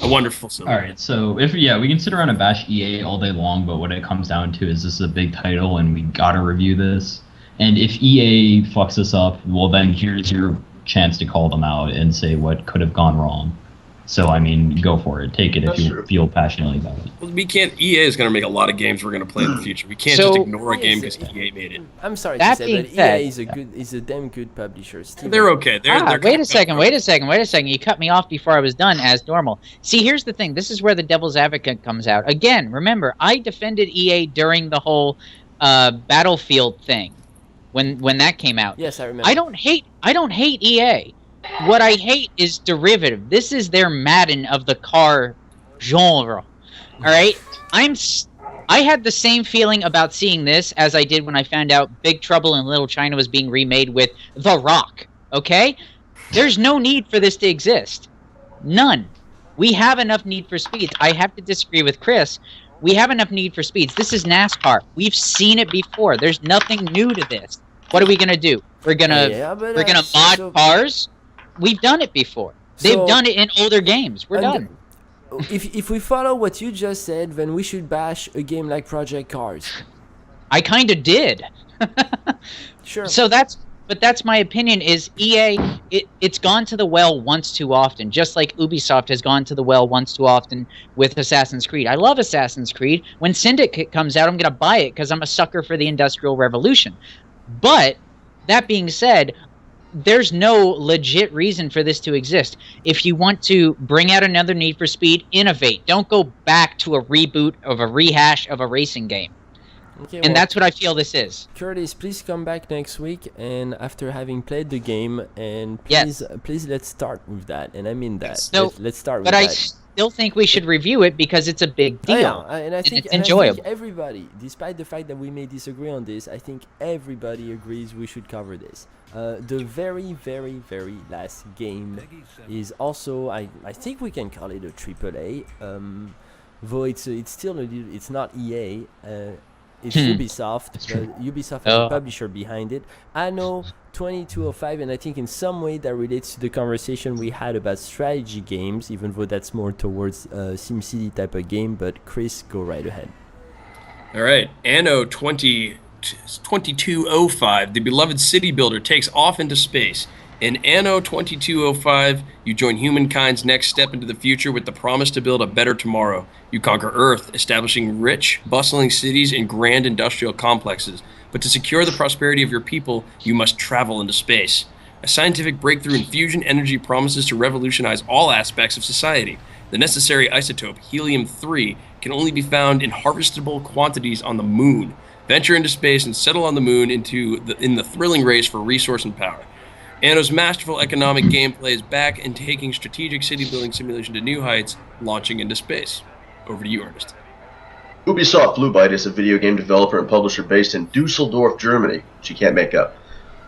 A wonderful silly
All
man.
right, so we can sit around and bash EA all day long, but what it comes down to is this is a big title and we gotta review this. And if EA fucks us up, well then here's your chance to call them out and say what could have gone wrong. So, I mean, go for it. Take it if you feel passionately about it.
Well, EA is going to make a lot of games we're going to play in the future. We can't just ignore a game because EA made it.
I'm sorry
That
to say,
being
but
said-
EA is a damn good publisher. Steven.
They're okay. They're
Wait a second. You cut me off before I was done, as normal. See, here's the thing. This is where the devil's advocate comes out. Again, remember, I defended EA during the whole Battlefield thing when that came out.
Yes, I remember.
I don't hate EA. What I hate is derivative. This is their Madden of the car genre. All right? I had the same feeling about seeing this as I did when I found out Big Trouble in Little China was being remade with The Rock. Okay? There's no need for this to exist. None. We have enough Need for Speeds. I have to disagree with Chris. We have enough Need for Speeds. This is NASCAR. We've seen it before. There's nothing new to this. What are we gonna do? We're gonna mod cars? We've done it before. They've done it in older games. We're done.
If we follow what you just said, then we should bash a game like Project Cars.
I kind of did.
Sure.
So that's but that's my opinion. Is EA? It's gone to the well once too often, just like Ubisoft has gone to the well once too often with Assassin's Creed. I love Assassin's Creed. When Syndicate comes out, I'm gonna buy it because I'm a sucker for the Industrial Revolution. But that being said, there's no legit reason for this to exist. If you want to bring out another Need for Speed, innovate. Don't go back to a reboot of a rehash of a racing game.
Okay,
And
well,
that's what I feel this is.
Curtis, please come back next week, and after having played the game, and
Yes.
please let's start with that, and I mean that.
So,
Let's start with
But
that.
I still think we should review it because it's a big
Oh,
deal.
yeah, and I think
it's enjoyable.
everybody, despite the fact that we may disagree on this, I think everybody agrees we should cover this. The very, very, very last game is also, I think we can call it a AAA. Though it's still it's not EA. It's Ubisoft. Ubisoft has a publisher behind it. Anno 2205, and I think in some way that relates to the conversation we had about strategy games, even though that's more towards SimCity type of game. But Chris, go right ahead.
All right, Anno 2205, the beloved city builder takes off into space. In Anno 2205, you join humankind's next step into the future with the promise to build a better tomorrow. You conquer Earth, establishing rich, bustling cities and grand industrial complexes. But to secure the prosperity of your people, you must travel into space. A scientific breakthrough in fusion energy promises to revolutionize all aspects of society. The necessary isotope, helium-3, can only be found in harvestable quantities on the moon. Venture into space and settle on the moon in the thrilling race for resource and power. Anno's masterful economic gameplay is back and taking strategic city-building simulation to new heights, launching into space. Over to you, Ernest.
Ubisoft Blue Byte is a video game developer and publisher based in Dusseldorf, Germany, which you can't make up.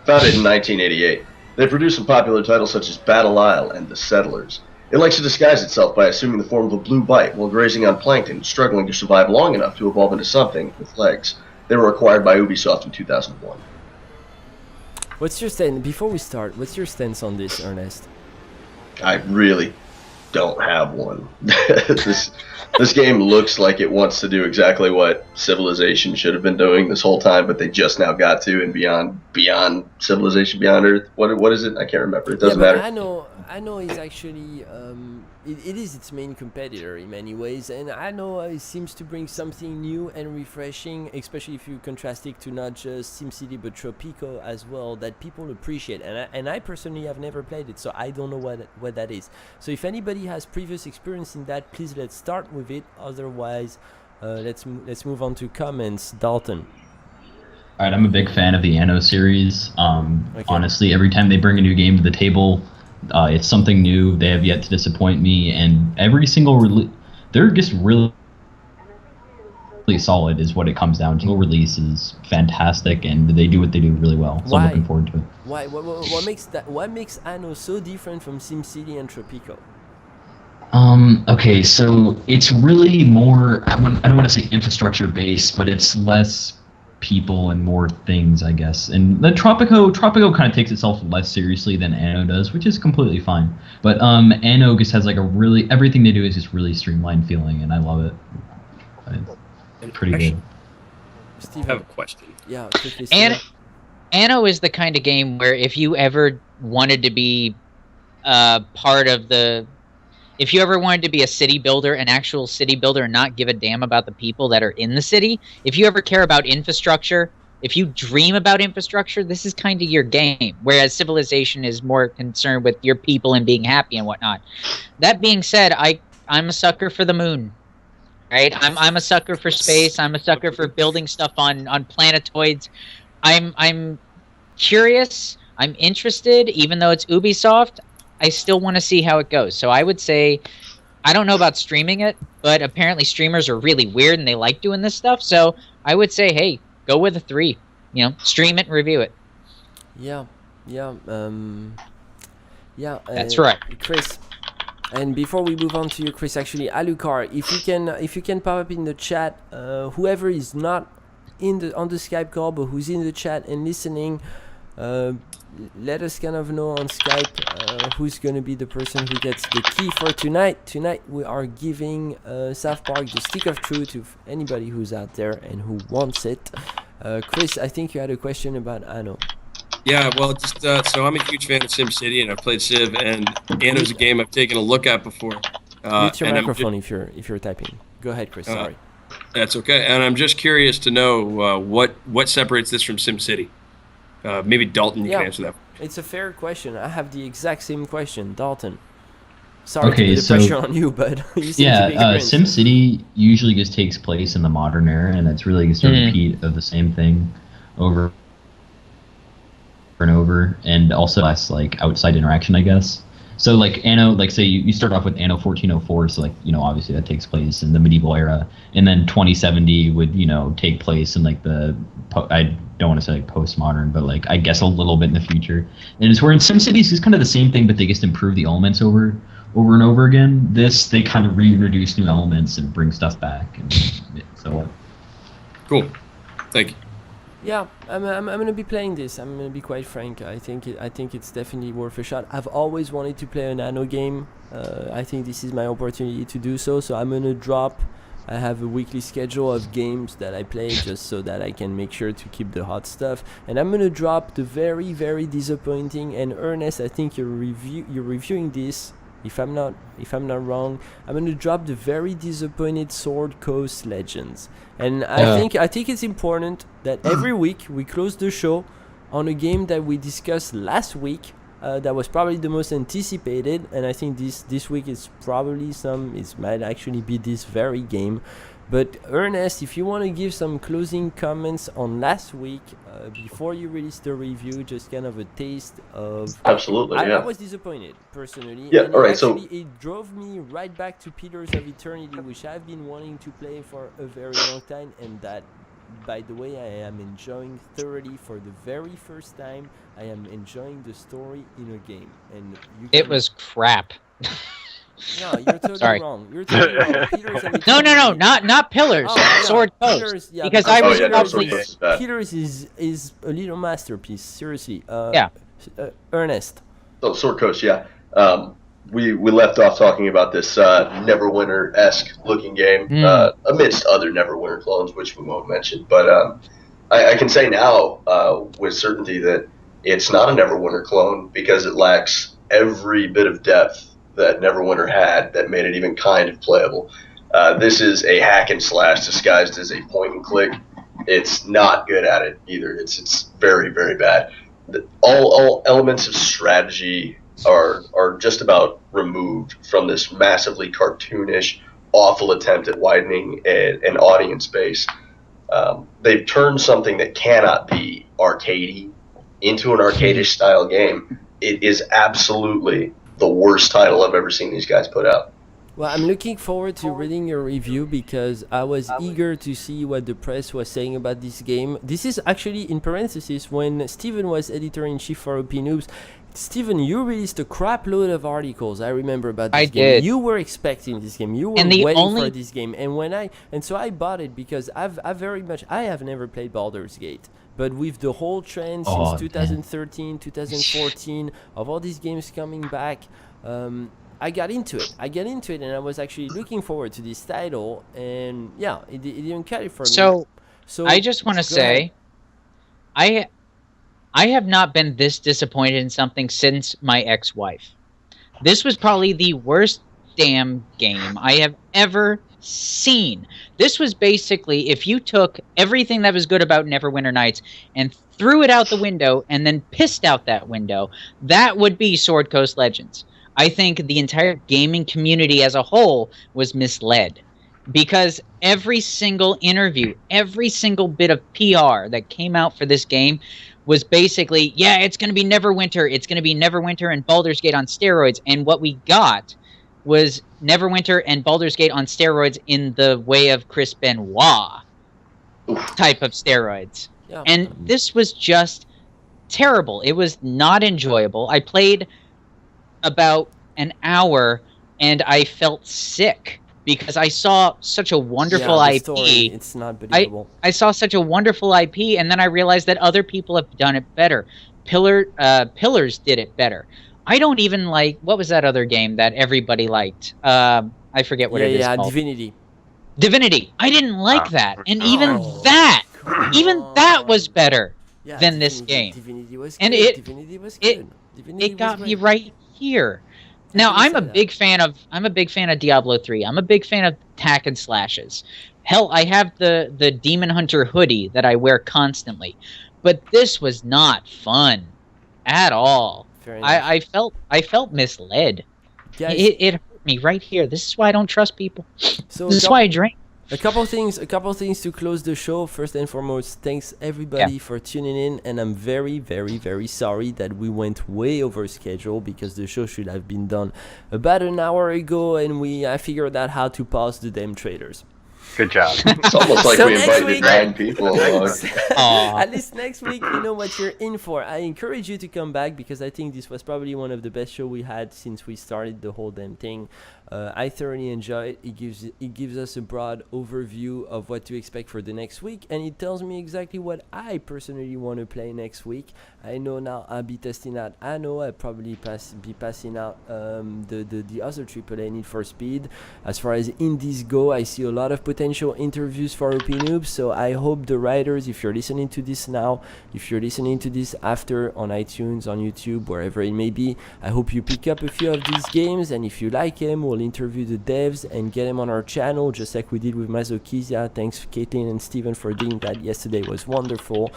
Founded in 1988, they produce some popular titles such as Battle Isle and The Settlers. It likes to disguise itself by assuming the form of a blue bite while grazing on plankton, struggling to survive long enough to evolve into something with legs. They were acquired by Ubisoft in 2001.
What's your stance? Before we start, what's your stance on this, Ernest?
I really don't have one. This game looks like it wants to do exactly what Civilization should have been doing this whole time, but they just now got to, and beyond Civilization Beyond Earth. What is it? I can't remember. It doesn't matter.
I know it's actually it is its main competitor in many ways, and I know it seems to bring something new and refreshing, especially if you contrast it to not just SimCity but Tropico as well, that people appreciate. And I personally have never played it, so I don't know what that is. So if anybody has previous experience in that, please let's start with it. Otherwise, let's move on to comments. Dalton.
All right, I'm a big fan of the Anno series.
Okay.
Honestly, every time they bring a new game to the table, it's something new. They have yet to disappoint me, and every single release, they're just really solid is what it comes down to. Single release is fantastic, and they do what they do really well. So I'm looking forward to it.
Why? What makes Anno so different from SimCity and Tropico?
Okay, so it's really more, I don't want to say infrastructure based, but it's less people and more things, I guess. And the Tropico kind of takes itself less seriously than Anno does, which is completely fine. But Anno just has like everything they do is just really streamlined feeling, and I love it. It's pretty good.
Steve,
I have a question.
Yeah.
Anno is the kind of game where if you ever wanted to be part of the... If you ever wanted to be a city builder, an actual city builder, and not give a damn about the people that are in the city, if you ever care about infrastructure, if you dream about infrastructure, this is kind of your game. Whereas Civilization is more concerned with your people and being happy and whatnot. That being said, I'm a sucker for the moon. Right? I'm a sucker for space. I'm a sucker for building stuff on planetoids. I'm curious. I'm interested, even though it's Ubisoft. I still want to see how it goes. So I would say, I don't know about streaming it, but apparently streamers are really weird and they like doing this stuff. So I would say, hey, go with a 3. Stream it and review it.
Yeah.
That's right,
Chris. And before we move on to you, Chris, actually, Alucard, if you can pop up in the chat, whoever is not on the Skype call but who's in the chat and listening. Let us kind of know on Skype who's going to be the person who gets the key for tonight. Tonight we are giving South Park the Stick of Truth to anybody who's out there and who wants it. Chris, I think you had a question about Anno.
Yeah, well, just so I'm a huge fan of SimCity, and I've played Civ, and Anno's a game I've taken a look at before.
Mute your
and
microphone if you're typing. Go ahead, Chris. Sorry.
That's okay. And I'm just curious to know what separates this from SimCity. Maybe Dalton, you can answer that.
It's a fair question. I have the exact same question, Dalton. Sorry
Okay,
to put the pressure on you, but you seem to be experienced.
SimCity usually just takes place in the modern era, and it's really just a repeat of the same thing over and over, and also less like outside interaction, I guess. So like Anno, like say you start off with Anno 1404, so like obviously that takes place in the medieval era, and then 2070 would take place in like the I don't want to say like postmodern, but like I guess a little bit in the future. And it's where in SimCity is kind of the same thing, but they just improve the elements over and over again. This they kind of reintroduce new elements and bring stuff back, and so
cool. Thank you.
Yeah, I'm gonna be playing this. I'm gonna be quite frank. I think it's definitely worth a shot. I've always wanted to play an Anno game. I think this is my opportunity to do so. So I'm gonna drop. I have a weekly schedule of games that I play just so that I can make sure to keep the hot stuff. And I'm gonna drop the very, very disappointing. And Ernest, I think you're reviewing this. If I'm not wrong, I'm gonna drop the very disappointed Sword Coast Legends. And I think it's important that every week we close the show on a game that we discussed last week. That was probably the most anticipated, and I think this week is probably it might actually be this very game. But Ernest, if you want to give some closing comments on last week before you release the review, just kind of a taste of.
Absolutely,
I was disappointed personally.
Yeah,
and
all right.
It drove me right back to Pillars of Eternity, which I've been wanting to play for a very long time, and that, by the way, I am enjoying thoroughly for the very first time. I am enjoying the story in a game, and
it was crap.
No, you're totally wrong. You're totally wrong. Pillars of
No, not Pillars. Sword Coast.
Pillars, yeah,
because I was probably
Pillars is a little masterpiece. Seriously. Ernest.
Oh, Sword Coast. Yeah. We left off talking about this Neverwinter-esque looking game amidst other Neverwinter clones, which we won't mention. But I can say now with certainty that it's not a Neverwinter clone because it lacks every bit of depth that Neverwinter had that made it even kind of playable. This is a hack and slash disguised as a point and click. It's not good at it either. It's very, very bad. All elements of strategy are just about removed from this massively cartoonish, awful attempt at widening an audience base. They've turned something that cannot be arcadey into an arcadish style game. It is absolutely the worst title I've ever seen these guys put out.
Well, I'm looking forward to reading your review because I was eager to see what the press was saying about this game. This is actually, in parentheses, when Steven was editor-in-chief for OP Noobs. Steven, you released a crap load of articles, I remember, about this game.
Did.
You were expecting this game. You were waiting for this game. And so I bought it because I have never played Baldur's Gate. But with the whole trend since 2013, 2014, of all these games coming back, I got into it. And I was actually looking forward to this title. And yeah, it didn't cut it for me.
So I just want to say, I have not been this disappointed in something since my ex-wife. This was probably the worst damn game I have ever seen. This was basically, if you took everything that was good about Neverwinter Nights and threw it out the window and then pissed out that window, that would be Sword Coast Legends. I think the entire gaming community as a whole was misled because every single interview, every single bit of PR that came out for this game was basically, yeah, it's going to be Neverwinter. It's going to be Neverwinter and Baldur's Gate on steroids. And what we got was Neverwinter and Baldur's Gate on steroids in the way of Chris Benoit type of steroids. Yeah. And this was just terrible. It was not enjoyable. I played about an hour and I felt sick because I saw such a wonderful IP.
Story, it's not believable.
I saw such a wonderful IP, and then I realized that other people have done it better. Pillars did it better. I don't even like, what was that other game that everybody liked? I forget what it is called. Divinity. I didn't like that, and even that was better. than this game.
Divinity was
And
good.
it-
Divinity was
it-
good. Divinity
It got
was
me
great.
right here. Now
didn't
I'm a
say that.
big fan of Diablo 3. I'm a big fan of hack and slashes. Hell, I have the Demon Hunter hoodie that I wear constantly. But this was not fun at all.
Fair enough.
I felt misled.
Guys,
It hurt me right here. This is why I don't trust people.
so
This is why I drink.
A couple things to close the show. First and foremost, thanks everybody for tuning in, and I'm very, very, very sorry that we went way over schedule because the show should have been done about an hour ago, and I figured out how to pause the damn traders.
Good job.
It's almost like
So
we
next
invited
week-
9 people along.
Aw.
At least next week, you know what you're in for. I encourage you to come back because I think this was probably one of the best show we had since we started the whole damn thing. I thoroughly enjoy it. It gives us a broad overview of what to expect for the next week, and it tells me exactly what I personally want to play next week. I know now I'll be testing out. I know I'll probably be passing out the other AAA Need for Speed. As far as indies go, I see a lot of potential interviews for OP Noobs. So I hope the writers, if you're listening to this now, if you're listening to this after on iTunes, on YouTube, wherever it may be, I hope you pick up a few of these games, and if you like them, we'll interview the devs and get them on our channel, just like we did with Masokizia. Thanks Caitlin and Steven for doing that yesterday. It was wonderful.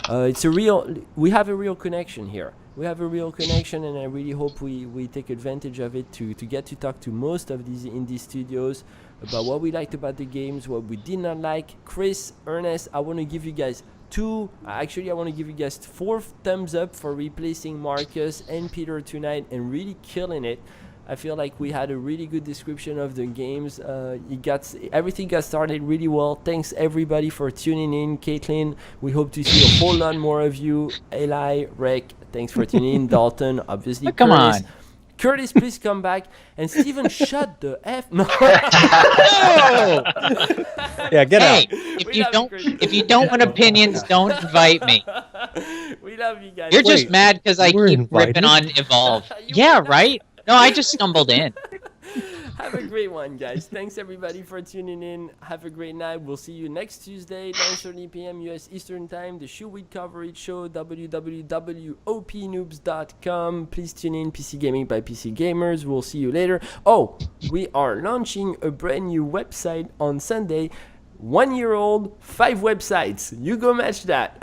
We have a real connection here. We have a real connection, and I really hope we take advantage of it to get to talk to most of these indie studios about what we liked about the games, what we did not like. Chris, Ernest, I want to give you guys I want to give you guys 4 thumbs up for replacing Marcus and Peter tonight and really killing it. I feel like we had a really good description of the games. Everything got started really well. Thanks everybody for tuning in. Caitlin, we hope to see a whole lot more of you. Eli, Rek, thanks for tuning in. Dalton, obviously.
Come
Curtis.
on.
Curtis, please come back. And Steven, shut the F. No.
Yeah, get
Hey,
out.
if you don't want opinions, don't invite me.
We love you guys.
You're just
Wait,
mad because I
you were
keep
invited?
ripping on Evolve.
You
Yeah,
were-
right? No, I just stumbled in.
Have a great one, guys. Thanks everybody for tuning in. Have a great night. We'll see you next Tuesday, 9:30 p.m. US Eastern Time. The Shoe Week Coverage Show, www.opnoobs.com. Please tune in. PC Gaming by PC Gamers. We'll see you later. Oh, we are launching a brand new website on Sunday. 1 year old, 5 websites. You go match that.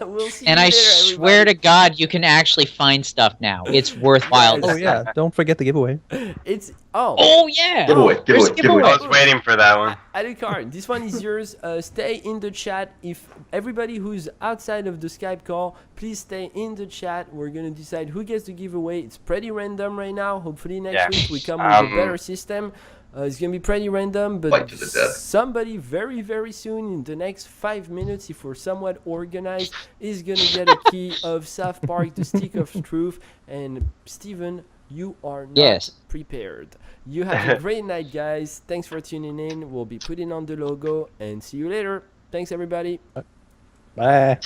We'll see
And
you
I
later,
swear to God, you can actually find stuff now. It's worthwhile.
Oh yeah, don't forget the giveaway.
It's
Oh yeah.
Giveaway.
There's
Giveaway.
I was waiting for that one.
Alucard, this one is yours. Stay in the chat. If everybody who's outside of the Skype call, please stay in the chat. We're gonna decide who gets the giveaway. It's pretty random right now. Hopefully next week we come with a better system. It's gonna be pretty random, but
Fight to the death.
somebody very, very soon in the next 5 minutes, if we're somewhat organized, is gonna get a key of South Park, the Stick of Truth. And Steven, you are not prepared. You have a great night, guys. Thanks for tuning in. We'll be putting on the logo, and see you later. Thanks, everybody.
Bye.